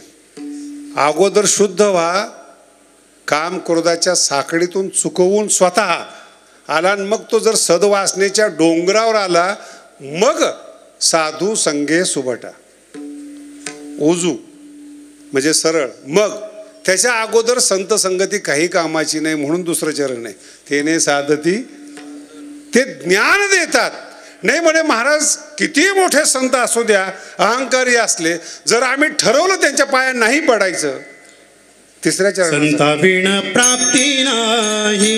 अगोदर शुद्ध व्हा, काम क्रोधाच्या साखळीतून चुकवून स्वतः आला, आणि मग तो जर सद्वासनेच्या डोंगरावर आला मग साधू संगे सुबटा. उजू म्हणजे सरळ. मग त्याच्या अगोदर संत संगती काही कामाची नाही म्हणून दुसरं चरण आहे. तेने साधती, ते ज्ञान देतात. नाही म्हणे महाराज किती मोठे संत असू द्या, अहंकारी असले, जर आम्ही ठरवलं त्यांच्या पाया नाही पडायचं, तिसऱ्या चरण संता बिन प्राप्ती नाही,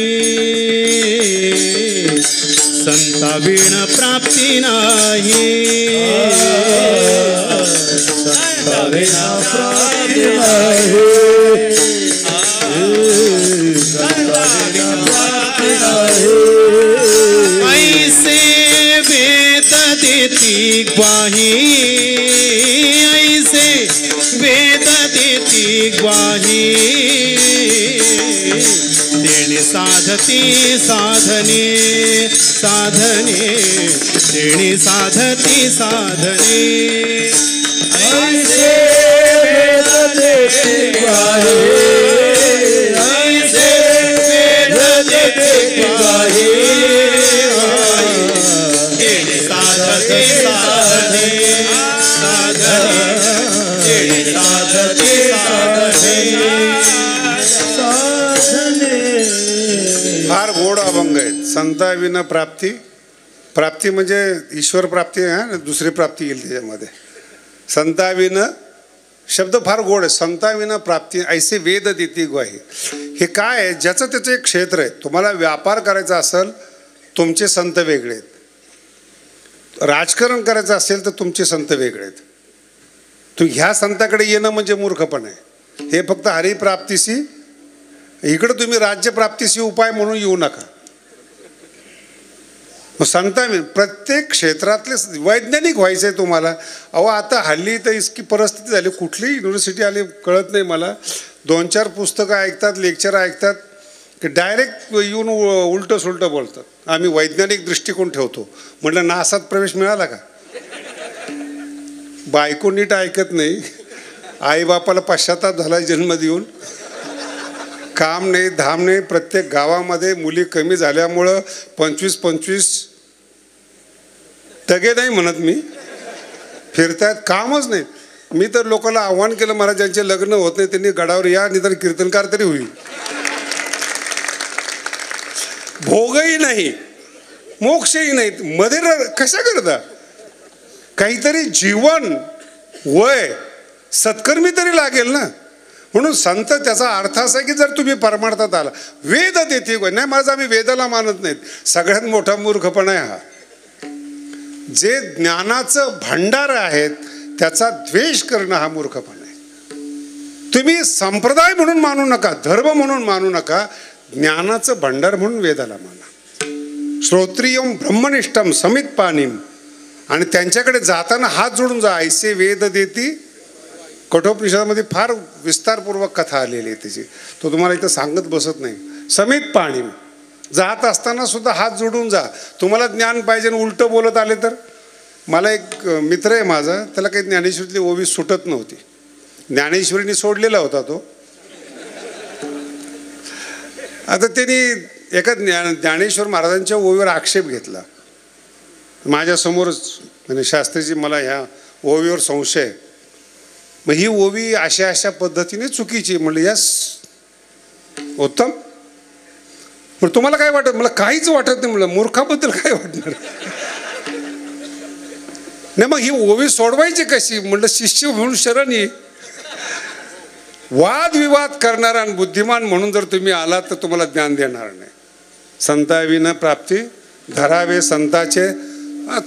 संता बिन प्राप्ती नाही, संता बिन प्राप्ती नाही, संता बिन प्राप्ती नाही. ऐसे वेद देती ग्वाही, ऐसे वेद देती ग्वाही, तेणे साधती साधने, साधने तेणे साधती साधने. ऐसे वेद देती ग्वाही, ऐसे वेद देती ग्वाही, तेणे साधती साधने, साधने तेणे साधती साधने. फार गोड अभंग आहेत. संताविना प्राप्ती, प्राप्ती म्हणजे ईश्वर प्राप्ती आहे, दुसरी प्राप्ती येईल त्याच्यामध्ये. संताविन शब्द फार गोड आहे. संताविना प्राप्ती ऐसे वेद देती ग्वाही. हे काय आहे? ज्याचं त्याचं एक क्षेत्र आहे. तुम्हाला व्यापार करायचा असेल तुमचे संत वेगळे आहेत, राजकारण करायचं असेल तर तुमचे संत वेगळे आहेत. तुम्ही ह्या संताकडे येणं म्हणजे मूर्खपण आहे. हे फक्त हरिप्राप्तीशी, इकडं तुम्ही राज्यप्राप्तीशी उपाय म्हणून येऊ नका. संतांनी प्रत्येक क्षेत्रातले वैज्ञानिक व्हायचं आहे तुम्हाला. अहो आता हल्ली तर इतकी परिस्थिती झाली, कुठली युनिव्हर्सिटी आली कळत नाही मला. 2-4 पुस्तकं ऐकतात, लेक्चर ऐकतात की डायरेक्ट येऊन उलटं सुलटं बोलतात. आम्ही वैज्ञानिक दृष्टिकोन ठेवतो. म्हटलं नासात प्रवेश मिळाला का? बायको नीट ऐकत नाही, आईबापाला पश्चाताप झाला जन्म देऊन, काम नाही धाम नाही. प्रत्येक गावामध्ये मुली कमी झाल्यामुळं 25-25 तगे नाही म्हणत मी, फिरतायत, कामच नाही. मी तर लोकांना आव्हान केलं, मला ज्यांचे लग्न होत नाही त्यांनी गडावर या, निदान कीर्तनकार तरी होईल. भोगही नाही, मोक्षही नाही, मध्ये कशा करता? काहीतरी जीवन वय सत्कर्मी तरी लागेल ना. म्हणून संत त्याचा अर्थ असा की जर तुम्ही परमार्थात आला, वेद देते नाही. माझा आम्ही वेदाला मानत नाहीत, सगळ्यात मोठा मूर्खपणा आहे हा. जे ज्ञानाचं भांडार आहेत त्याचा द्वेष करणं हा मूर्खपणा आहे. तुम्ही संप्रदाय म्हणून मानू नका, धर्म म्हणून मानू नका, ज्ञानाचं भांडार म्हणून वेदाला माना. श्रोत्रियम ब्रह्मनिष्ठम समित पाणीम. आणि त्यांच्याकडे जाताना हात जोडून जा. ऐसे वेद देती. कठोपनिषदामध्ये फार विस्तारपूर्वक कथा आलेली आहे त्याची, तो तुम्हाला इथं सांगत बसत नाही. समित पाणी, जात असताना सुद्धा हात जोडून जा. तुम्हाला ज्ञान पाहिजे आणि उलटं बोलत आले तर. मला एक मित्र आहे माझा, त्याला काही ज्ञानेश्वरीतली ओवी सुटत नव्हती. ज्ञानेश्वरीने सोडलेला होता तो. आता त्यांनी एका ज्ञानेश्वर महाराजांच्या ओवीवर आक्षेप घेतला माझ्यासमोरच. म्हणजे शास्त्रीजी मला ह्या ओवीवर संशय आहे, मग ही ओवी अशा अशा पद्धतीने चुकीची. म्हणलं यस उत्तम. पण तुम्हाला काय वाटत? मला काहीच वाटत नाही. म्हणलं मूर्खाबद्दल काय वाटणार नाही. मग ही ओवी सोडवायची कशी? म्हणलं शिष्य म्हणून शरण ये. वादविवाद करणारा आणि बुद्धिमान म्हणून जर तुम्ही आलात तर तुम्हाला ज्ञान देणार नाही. संताविना प्राप्ती, धरावे संताचे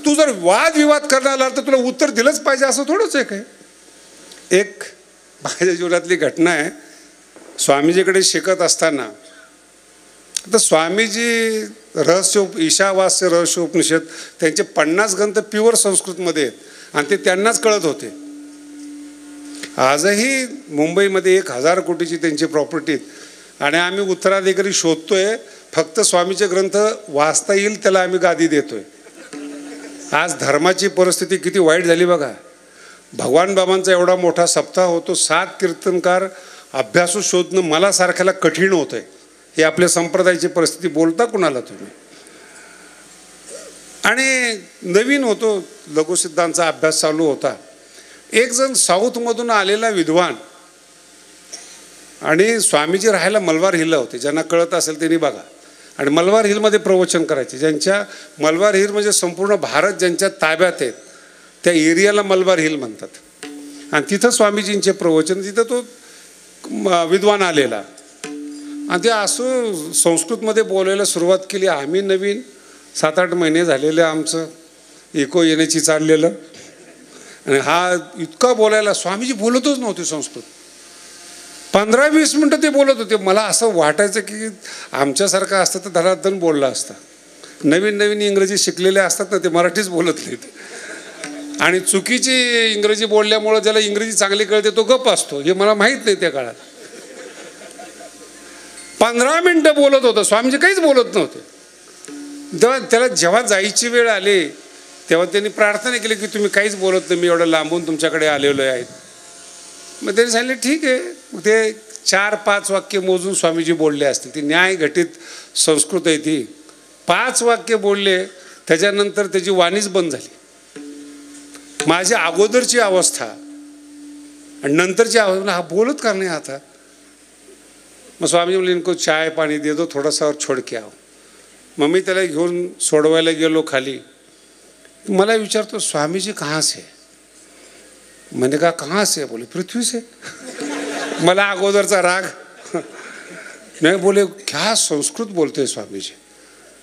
तू जर वादविवाद करणार तर तुला उत्तर दिलंच पाहिजे असं थोडंच आहे काय. एक माझ्या जीवनातली घटना आहे. स्वामीजीकडे शिकत असताना तर स्वामीजी ईशावास्य रहस्य उपनिषद त्यांचे 50 ग्रंथ प्युअर संस्कृतमध्ये आहेत आणि ते त्यांनाच कळत होते. आजही मुंबईमध्ये 1000 कोटीची त्यांची प्रॉपर्टी आणि आम्ही उत्तराधिकारी शोधतोय. फक्त स्वामीचे ग्रंथ वाचता येईल त्याला आम्ही गादी देतोय. आज धर्माची परिस्थिती किती वाईट झाली बघा. भगवान बाबांचा एवढा मोठा सप्ताह होतो, 7 कीर्तनकार अभ्यासू शोधणं मला सारख्याला कठीण होतंय. हे आपल्या संप्रदायाची परिस्थिती. बोलता कुणाला तुम्ही. आणि नवीन होतो, लघुसिद्धांचा अभ्यास चालू होता. एक जण साऊथमधून आलेला विद्वान आणि स्वामीजी राहायला मलबार हिलला होते. ज्यांना कळत असेल त्यांनी बघा. आणि मलबार हिलमध्ये प्रवचन करायचे. ज्यांच्या मलबार हिल म्हणजे संपूर्ण भारत ज्यांच्या ताब्यात आहेत त्या एरियाला मलबार हिल म्हणतात. आणि तिथं स्वामीजींचे प्रवचन, तिथं तो विद्वान आलेला आणि ते असं संस्कृतमध्ये बोलायला सुरुवात केली. आम्ही नवीन 7-8 महिने झालेले आमचं इको येण्याची चाललेलं आणि हा इतका बोलायला. स्वामीजी बोलतच नव्हते संस्कृत. 15-20 मिनटं ते बोलत होते. मला असं वाटायचं की आमच्यासारखं असतं तर धडाधन बोलला असता. नवीन नवीन इंग्रजी शिकलेले असतात ना ते मराठीच बोलत नाहीत आणि चुकीची इंग्रजी बोलल्यामुळं ज्याला इंग्रजी चांगली कळते तो गप्प असतो. हे मला माहीत नाही त्या काळात. 15 मिनटं बोलत होतं स्वामीजी, काहीच बोलत नव्हते. तेव्हा त्याला जेव्हा जायची वेळ आली तेव्हा त्यांनी प्रार्थना केली की तुम्ही काहीच बोलत नाही, मी एवढं लांबून तुमच्याकडे आलेलो आहे. मग त्यांनी सांगितलं ठीक आहे. मग ते 4-5 वाक्य मोजून स्वामीजी बोलले असतील. ती न्याय घटित संस्कृत आहे ती. 5 वाक्य बोलले त्याच्यानंतर त्याची वाणीच बंद झाली. माझी अगोदरची अवस्था आणि नंतरची अवस्था, हा बोलत का नाही आता. मग स्वामीजी म्हणले इनको चाय पाणी दे दो थोड़ा सा और छोड़ के आओ. मग मी त्याला घेऊन सोडवायला गेलो खाली. मला विचारतो स्वामीजी कहाँ से. मैंने कहा कहाँ से. बोले पृथ्वी से. मला अगोदरचा राग. नाही बोले क्या संस्कृत बोलते स्वामीजी.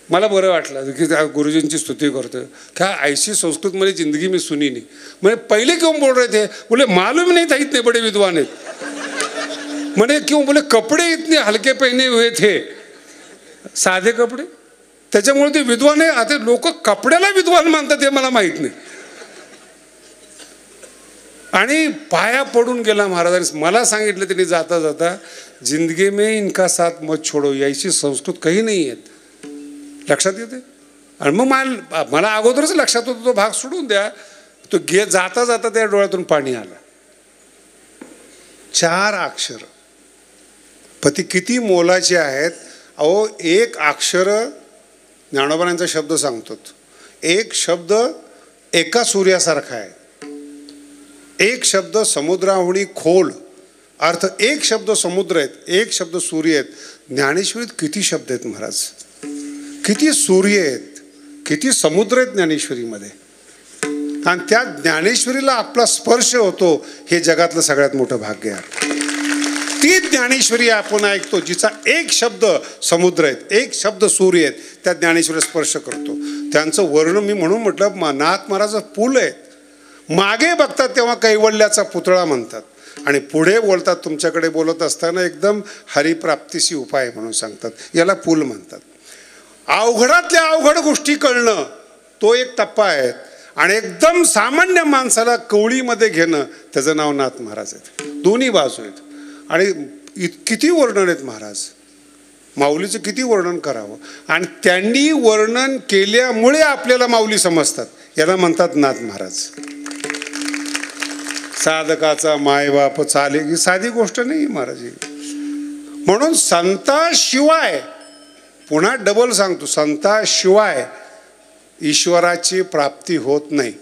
मला बरं वाटलं की गुरुजींची स्तुती करतो. क्या ऐसी संस्कृत मध्ये जिंदगी में सुनी नहीं. मैंने पहले क्यों बोल रहे थे. बोले मालूम नहीं था इतने बड़े विद्वान आहेत. मैंने क्यों. बोले कपडे इतने हलके पहने हुए थे, साधे कपडे, त्याच्यामुळे ते विद्वान आहे. आता लोक कपड्याला विद्वान मानतात हे मला माहित नाही. आणि पाया पडून गेला महाराजांनी. मला सांगितलं त्यांनी जाता जाता जिंदगी में इनका साथ मत छोडो, याची संस्कृत काही नाही आहेत. लक्षात येते. आणि मग मला अगोदरच लक्षात होतं तो भाग सोडून द्या. तो जाता जाता त्या डोळ्यातून पाणी आलं. 4 अक्षर पती किती मोलाचे आहेत. अहो एक अक्षर, ज्ञानोबांचा शब्द सांगतो, एक शब्द एका सूर्यासारखा आहे. एक शब्द समुद्राहुनी खोल. अर्थ एक शब्द समुद्र आहेत, एक शब्द सूर्य आहेत. ज्ञानेश्वरीत किती शब्द आहेत महाराज, किती सूर्य आहेत, किती समुद्र आहेत ज्ञानेश्वरीमध्ये. आणि त्या ज्ञानेश्वरीला आपला स्पर्श होतो हे जगातलं सगळ्यात मोठं भाग्य आहे. ती ज्ञानेश्वरी आपण ऐकतो जिचा एक शब्द समुद्र आहेत, एक शब्द सूर्य आहेत. त्या ज्ञानेश्वरीला स्पर्श करतो. त्यांचं वर्ण मी म्हणून म्हटलं नाथ महाराज पूल आहेत. मागे बघतात तेव्हा कैवल्याचा पुतळा म्हणतात आणि पुढे बोलतात. तुमच्याकडे बोलत असताना एकदम हरिप्राप्तीशी उपाय म्हणून सांगतात. याला पूल म्हणतात. अवघडातल्या अवघड गोष्टी कळणं तो एक टप्पा आहे आणि एकदम सामान्य माणसाला कवळीमध्ये घेणं त्याचं नाव नाथ महाराज आहेत. दोन्ही बाजू आहेत. आणि किती वर्णन आहेत महाराज. माऊलीचं किती वर्णन करावं. आणि त्यांनी वर्णन केल्यामुळे आपल्याला माऊली समजतात. याला म्हणतात नाथ महाराज. साधकाचा मायबाप चाले ही साधी गोष्ट नाही महाराज. म्हणून संताशिवाय, पुन्हा डबल सांगतो, संताशिवाय ईश्वराची प्राप्ती होत नाही.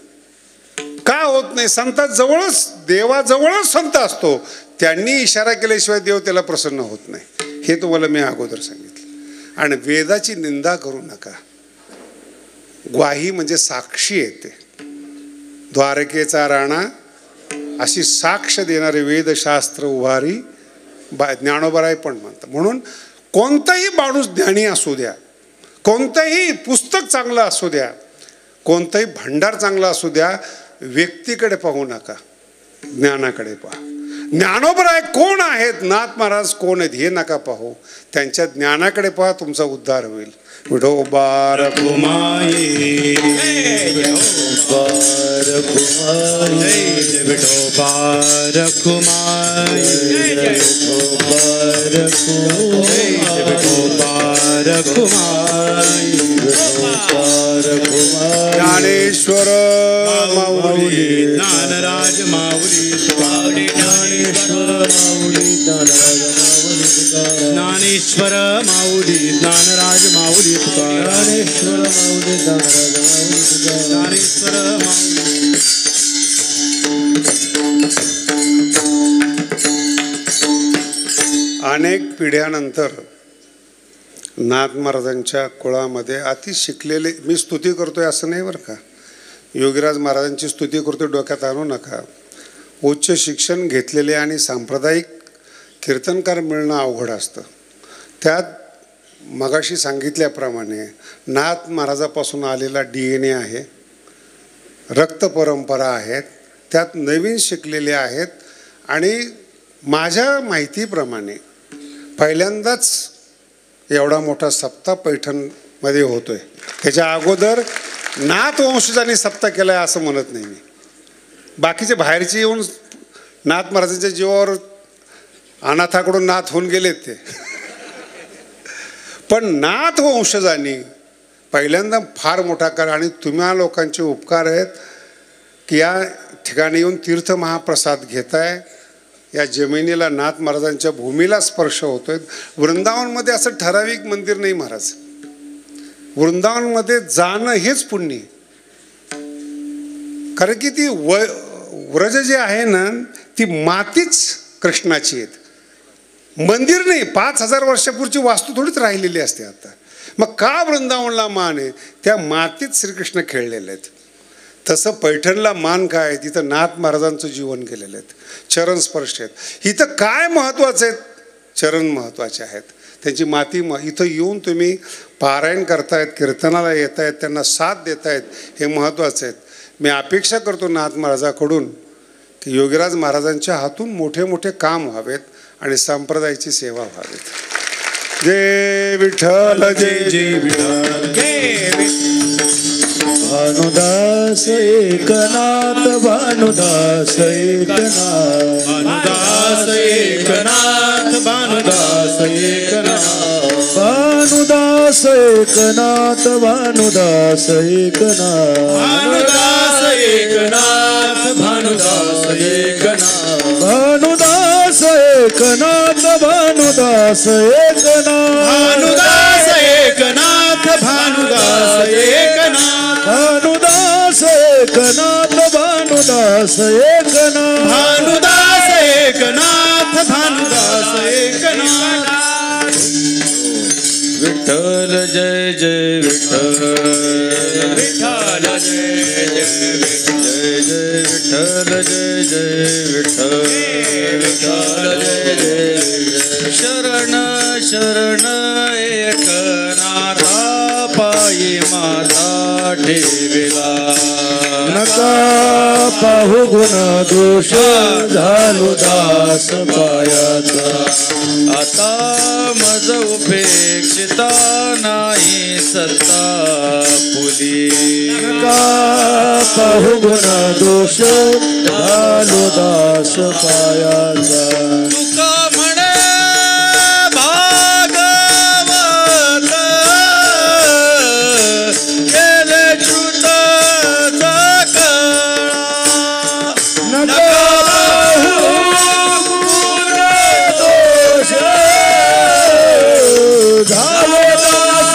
का होत नाही. संताजवळच, देवाजवळच संत असतो. त्यांनी इशारा केल्याशिवाय देव त्याला प्रसन्न होत नाही. हे तुम्हाला मी अगोदर सांगितलं. आणि वेदाची निंदा करू नका. ग्वाही म्हणजे साक्षी येते. द्वारकेचा राणा अशी साक्ष देणारे वेदशास्त्र उभारी ज्ञानोबराय पण म्हणतात. म्हणून कोणताही माणूस ज्ञानी असू द्या, कोणतंही पुस्तक चांगलं असू द्या, कोणताही भंडार चांगला असू द्या, व्यक्तीकडे पाहू नका, ज्ञानाकडे पहा. ज्ञानोबराय कोण आहेत, नाथ महाराज कोण आहेत हे नका पाहू, त्यांच्या ज्ञानाकडे पहा, तुमचा उद्धार होईल. विठोबा रखुमाई, विठोबा रखुमाई, विठोबा रखुमाई, विठोबा रखुमाई, विठोबा रखुमाई, विठोबा रखुमाई. ज्ञानेश्वर माऊली, ज्ञानराज माऊली, ज्ञानेश्वर माऊली, ज्ञानेश्वर माऊली, ज्ञानराज माऊली, ज्ञानेश्वर माऊली, ज्ञानेश्वर माऊली. अनेक पिढ्यानंतर नाथ महाराजांच्या कुळामध्ये अति शिकलेले, मी स्तुती करतोय असं नाही बरं का, योगीराज महाराजांची स्तुती करतोय डोक्यात आणू नका. उच्च शिक्षण घेतलेले आणि सांप्रदायिक कीर्तनकार मिळणं अवघड असतं. त्यात मगाशी सांगितल्याप्रमाणे नाथ महाराजापासून आलेला DNA आहे, रक्त परंपरा आहेत, त्यात नवीन शिकलेले आहेत. आणि माझ्या माहितीप्रमाणे पहिल्यांदाच एवढा मोठा सप्ताह पैठणमध्ये होतोय. त्याच्या अगोदर नाथ वंशजांनी सप्ताह केला आहे असं म्हणत नाही मी. बाकीचे बाहेरचे येऊन नाथ महाराजांच्या जीवावर अनाथाकडून नाथ होऊन गेलेत ते, पण नाथ वंशजांनी पहिल्यांदा फार मोठा कर. आणि तुम्हा लोकांचे उपकार आहेत की या ठिकाणी येऊन तीर्थ महाप्रसाद घेताय. या जमिनीला, नाथ महाराजांच्या भूमीला स्पर्श होतोय. वृंदावनमध्ये असं ठराविक मंदिर नाही महाराज, वृंदावनमध्ये जाणं हेच पुण्य. कारण की ती व्रज जे आहे ना, ती मातीच कृष्णाची आहेत, मंदिर नाही. 5000 वर्षापूर्वीची वास्तू थोडीच राहिलेली असते आता. मग का वृंदावनला मान आहे? त्या मातीत श्रीकृष्ण खेळलेले आहेत. तसं पैठणला मान काय? तिथं नाथ महाराजांचं जीवन केलेलं आहे, चरण स्पर्श आहेत. इथं काय महत्त्वाचं आहेत? चरण महत्त्वाचे आहेत. त्यांची माती इथं येऊन तुम्ही पारायण करतायत, कीर्तनाला येत आहेत, त्यांना साथ देत आहेत, हे महत्त्वाचं आहेत. मी अपेक्षा करतो नाथ महाराजाकडून की योगीराज महाराजांच्या हातून मोठे मोठे काम व्हावेत आणि संप्रदायाची सेवा व्हावीत. जय विठ्ठल, जय जय विठ्ठल, भानुदास एकनाथ, भानुदास एकनाथ, भानुदास एकनाथ, भानुदास एकनाथ, भानुदास एकनाथ, भानुदास एकनाथ, भानुदास एकनाथ, भानुदास एकनाथ, भानुदास एकनाथ, भानुदास एकनाथ, भानुदास एकनाथ, भानुदास एकनाथ, भानुदास एकनाथ, भानुदास एकनाथ, भानुदास एकनाथ, भानुदास एकनाथ. विठ्ठल जय जय विठ्ठल, विठ्ठल जय जय विठ्ठल, जय विठ्ठल जय जय विठ्ठल, विठ्ठल जय जय. शरण शरण एकनाथा, पायी माता ठेविला. नका पाहू गुण दोष, झालो दास पायाचा. आता मज उपेक्षिता नाही सत्ता पुली. नका पाहू गुण दोष, झालो दास पायाचा. तुका म्हणे भागवत केले श्रुत सकळा. नका पाहू गुण दोष, झालो दास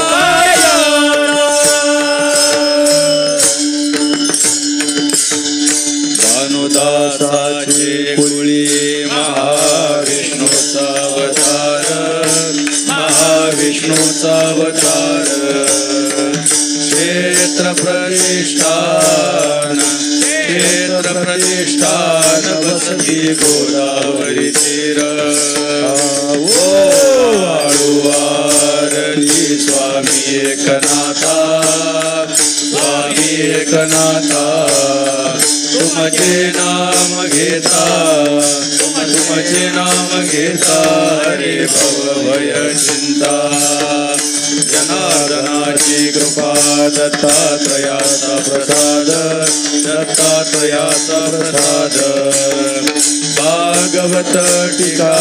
पायाचा. भानुदासाचे कुळी महाविष्णूचा अवतार, महाविष्णूचा अवतार. क्षेत्र प्रतिष्ठान, क्षेत्र प्रतिष्ठान, वसती गोदावरी तीर. ओ वाळू आरती स्वामी एकनाथा, एकनाथा तुमचे नाम घेता तुमचे नाम घेता हरे भव भय चिंता जनार्दनाची कृपा दत्तात्रयाचा प्रसाद दत्तात्रयाचा प्रसाद भागवत टीका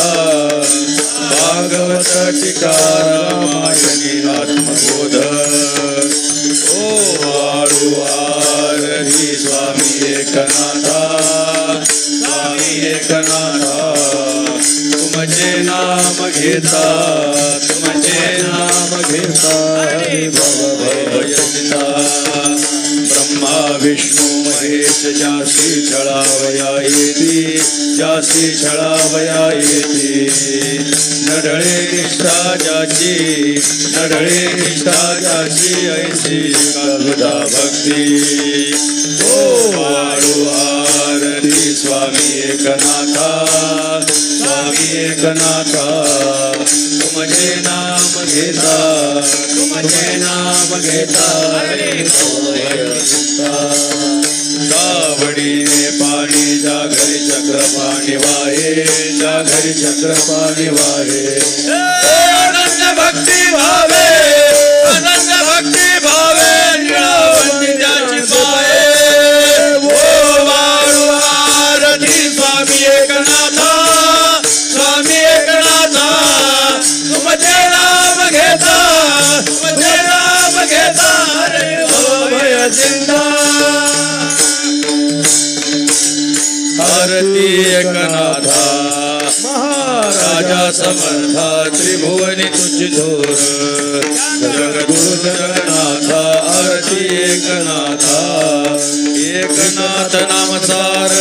रामायणी आत्मबोध ओ वाळू आरती स्वामी एकनाथा तुमचे नाम घेता हरे भव भय चिंता ब्रह्मा विष्णू महेश जासी छळावया येती नढळे निष्ठा ज्याची ऐसी कविता भक्ती ओ वाळू आरती स्वामी एकनाथा तुमचे नाम घेता हरे भव भय चिंता कावडीने पाणी ज्या घरी चक्रपाणी वाहे अनंत भक्ती भावे निळावंती त्याची पाये ओ वाळू आरती स्वामी एकनाथा तुमचे नाम घेता हरे भव भय चिंता आरती एकनाथा महाराजा समर्था त्रिभुवनी तुझी थोर जगद्गुरु जगन्नाथा आरती एकनाथ नामसार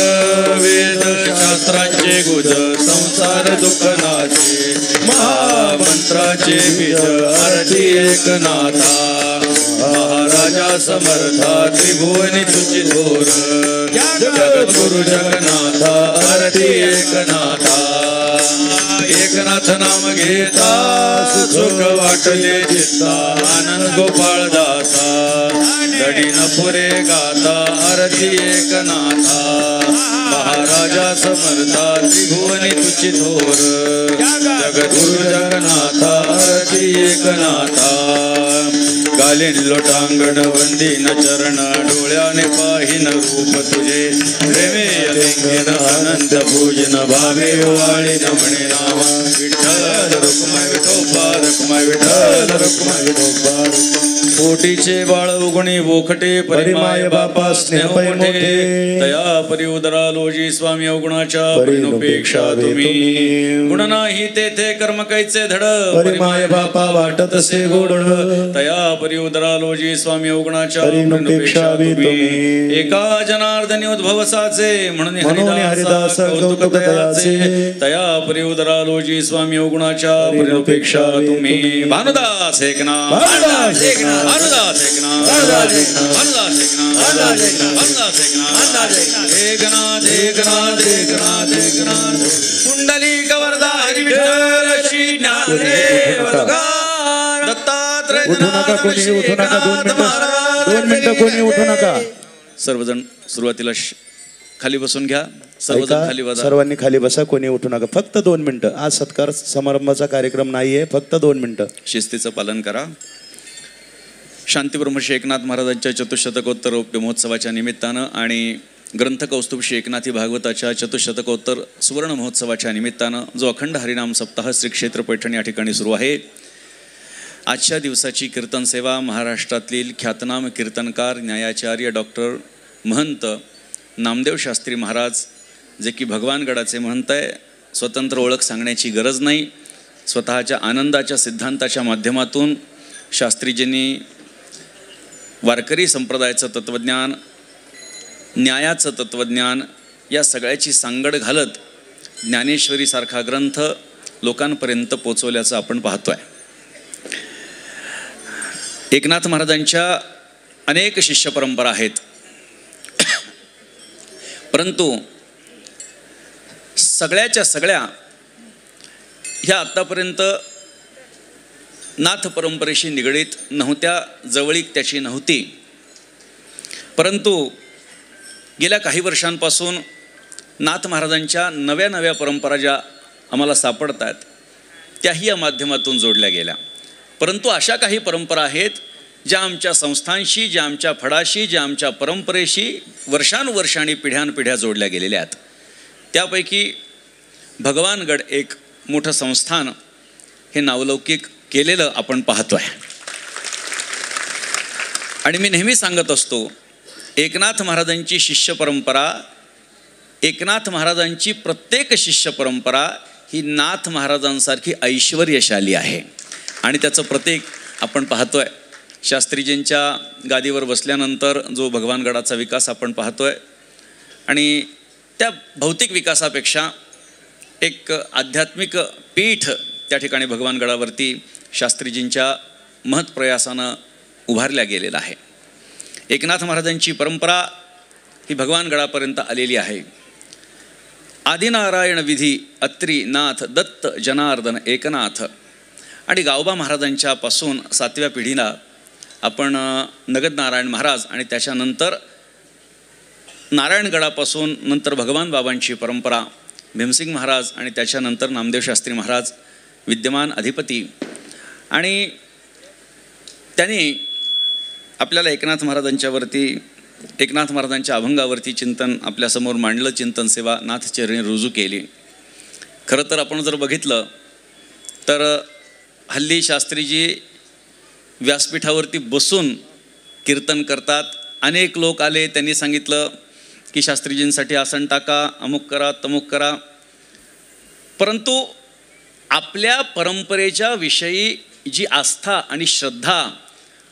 वेद शास्त्रांचे गुज संसार दुःखनाचे महामंत्राचे बीज आरती एकनाथा महाराजा समर्था त्रिभुवनी तुझी थोर जगद्गुरु जगन्नाथा आरती एकनाथ नाम घेता सुख वाटले चित्ता आनंद गोपाळ दासा दडी न पुरे गाता आरती एकनाथा महाराजा समर्था त्रिभुवनी तुझी थोर जगद्गुरु जगन्नाथा आरती एकनाथा गालीन लोटांगण वंदीन चरण डोळ्याने पाहिन रूप तुझे प्रेमे लिंगेन अनंत पूजन भावे वाळीन म्हणे नाम विठ्ठल रुक्माई विठोबा कोटीचे बाळ उगणी वोखटे परिमाय बापा स्नेह मोठे तया परी उदरा लोजी स्वामी अवगुणाच्या परिणुपेक्षा तुम्ही गुण नाही तेथे कर्म कैचे धड परिमाय बापा वाटत से गोड तया परी उदरा लोजी स्वामी अवगुणाच्या परिणुपेक्षा तुम्ही एका जनार्दनी उद्भवसाचे म्हणून हरिदास कौतुक दयाचे तया परी उदरा लोजी स्वामी अवगुणाच्या परिणुपेक्षा तुम्ही भानुदास एकनाथ कुंडलिक वरदा हरी विठ्ठल श्री ज्ञानदेव दत्तात्रय दोन मिनिटं कोणी उठू नका. सर्वजण सुरुवातीला खाली बसून घ्या. सर्वजण खाली बसा. सर्वांनी खाली बसा. कोणी उठू नका. फक्त 2 मिनिटं. आज सत्कार समारंभाचा कार्यक्रम नाहीये. फक्त 2 मिनिटं शिस्तीचं पालन करा. शांतीब्रह्म श्री एकनाथ महाराजांच्या चतुशतकोत्तर महोत्सवाच्या निमित्तानं आणि ग्रंथकौस्तुभ श्री एकनाथी भागवताच्या चतुशतकोत्तर सुवर्ण महोत्सवाच्या निमित्तानं जो अखंड हरिनाम सप्ताह श्री क्षेत्र पैठण या ठिकाणी सुरू आहे. आजच्या दिवसाची कीर्तन सेवा महाराष्ट्रातील ख्यातनाम कीर्तनकार न्यायाचार्य डॉक्टर महंत नामदेव शास्त्री महाराज, जे की भगवानगडाचे महंत आहे. स्वतंत्र ओळख सांगण्याची गरज नाही. स्वतःच्या आनंदाच्या सिद्धांताच्या माध्यमातून शास्त्रीजींनी वारकरी संप्रदायाचं तत्त्वज्ञान, न्यायाचं तत्त्वज्ञान या सगळ्याची सांगड घालत ज्ञानेश्वरीसारखा ग्रंथ लोकांपर्यंत पोचवल्याचं आपण पाहतोय. एकनाथ महाराजांच्या अनेक शिष्य परंपरा आहेत, परंतु सगळ्याच्या सगळ्या ह्या आत्तापर्यंत नाथ परंपरेशी निगडीत नव्हत्या, जवळीक त्याची नव्हती. परंतु गेल्या काही वर्षांपासून नाथ महाराजांच्या नव्या परंपरा ज्या आम्हाला सापडत आहेत त्याही या माध्यमातून जोडल्या गेल्या. परंतु अशा काही परंपरा आहेत ज्या आमच्या संस्थांशी, ज्या आमच्या फडाशी, ज्या आमच्या परंपरेशी वर्षानुवर्षांनी पिढ्यानपिढ्या जोडल्या गेलेल्या आहेत. त्यापैकी भगवानगड एक मोठं संस्थान हे नावलौकिक केलेलं आपण पाहतो आहे. आणि मी नेहमी सांगत असतो, एकनाथ महाराजांची शिष्य परंपरा, एकनाथ महाराजांची प्रत्येक शिष्य परंपरा ही नाथ महाराजांसारखी ऐश्वर्यशाली आहे. आणि त्याचं प्रतीक आपण पाहतोय. शास्त्रीजींच्या गादीवर बसल्यानंतर जो भगवानगडाचा विकास आपण पाहतोय, आणि त्या भौतिक विकासापेक्षा एक आध्यात्मिक पीठ त्या ठिकाणी भगवानगडावरती शास्त्रीजींच्या महत्प्रयासानं उभारल्या गेलेलं आहे. एकनाथ महाराजांची परंपरा ही भगवानगडापर्यंत आलेली आहे. आदिनारायण विधी अत्री नाथ दत्त जनार्दन एकनाथ. आणि गावबा महाराजांच्या पासून 7व्या पिढीला आपण नगदनारायण महाराज, आणि त्याच्यानंतर नारायणगडापासून नंतर भगवान बाबांची परंपरा, भीमसिंग महाराज, आणि त्याच्यानंतर नामदेव शास्त्री महाराज विद्यमान अधिपती. आणि त्यांनी आपल्याला एकनाथ महाराजांच्या अभंगावरती चिंतन आपल्यासमोर मांडलं. चिंतन सेवा नाथचरणी रुजू केली. खरं तर आपण जर बघितलं तर हल्ली शास्त्रीजी व्यासपीठावरती बसून कीर्तन करतात. अनेक लोक आले, त्यांनी सांगितलं की शास्त्रीजींसाठी आसन टाका, अमुक करा, तमुक करा. परंतु आपल्या परंपरेच्या विषयी जी आस्था आणि श्रद्धा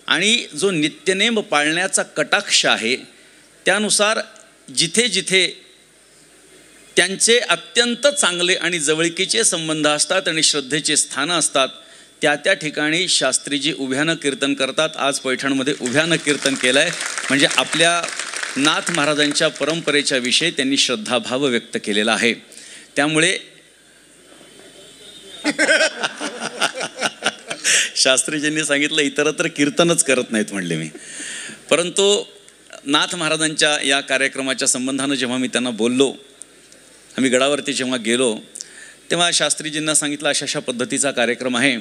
आणि जो नित्यनेम पाळण्याचा कटाक्ष आहे, त्यानुसार जिथे जिथे त्यांचे अत्यंत चांगले आणि जवळकीचे संबंध असतात आणि श्रद्धेचे स्थानं असतात, त्या ठिकाणी शास्त्रीजी उभ्यानं कीर्तन करतात. आज पैठणमध्ये उभ्यानं कीर्तन केलं आहे, म्हणजे आपल्या नाथ महाराजांच्या परंपरेच्या विषयी त्यांनी श्रद्धाभाव व्यक्त केलेला आहे. त्यामुळे शास्त्रीजींनी सांगितलं इतरत्र कीर्तनच करत नाहीत म्हणले मी. परंतु नाथ महाराजांच्या या कार्यक्रमाच्या संबंधानं जेव्हा मी त्यांना बोललो, आम्ही गडावरती जेव्हा गेलो, तेव्हा शास्त्रीजींना सांगितलं अशा पद्धतीचा कार्यक्रम आहे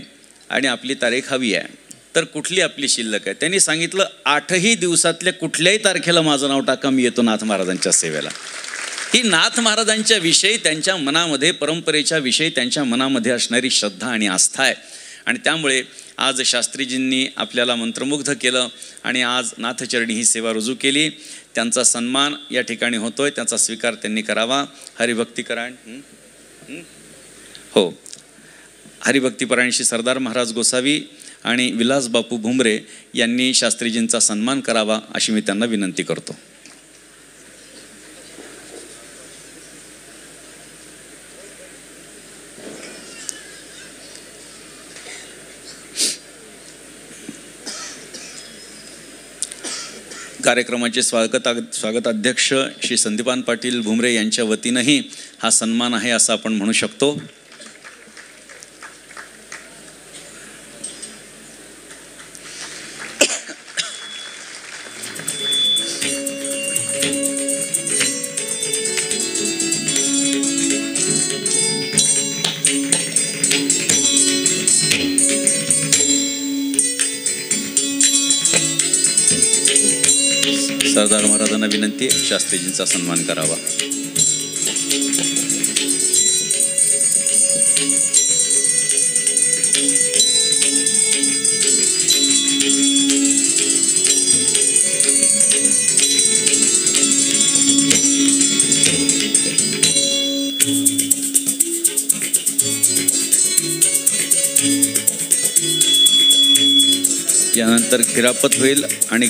आणि आपली तारीख हवी आहे. तर कुठली आपली शिल्लक आहे? त्यांनी सांगितलं 8ही दिवसातल्या कुठल्याही तारखेला माझं नाव टाका, मी येतो नाथ महाराजांच्या सेवेला. ही नाथ महाराजांच्या विषयी त्यांच्या मनामध्ये, परंपरेच्या विषयी त्यांच्या मनामध्ये असणारी श्रद्धा आणि आस्था आहे. आणि त्यामुळे आज शास्त्रीजींनी आपल्याला मंत्रमुग्ध केलं आणि आज नाथचरणी ही सेवा रुजू केली. त्यांचा सन्मान या ठिकाणी होतोय, त्याचा स्वीकार त्यांनी करावा. हरिभक्तीपरायण हो, हरिभक्तीपरायण श्री सरदार महाराज गोसावी आणि विलास बापू भुमरे यांनी शास्त्रीजींचा सन्मान करावा अशी मी त्यांना विनंती करतो. कार्यक्रमाचे स्वागताध्यक्ष श्री संदीपान पाटील भुमरे यांच्या वतीनंही हा सन्मान आहे असं आपण म्हणू शकतो. सरदार महाराजांना विनंती आहे शास्त्रीजींचा सन्मान करावा. यानंतर खिरापत होईल आणि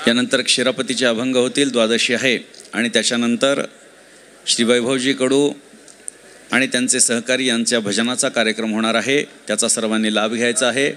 यानंतर क्षीरापतीचे अभंग होतील. द्वादशी आहे आणि त्याच्यानंतर श्री वैभवजी कडू आणि त्यांचे सहकारी यांच्या भजनाचा कार्यक्रम होणार आहे. त्याचा सर्वांनी लाभ घ्यायचा आहे.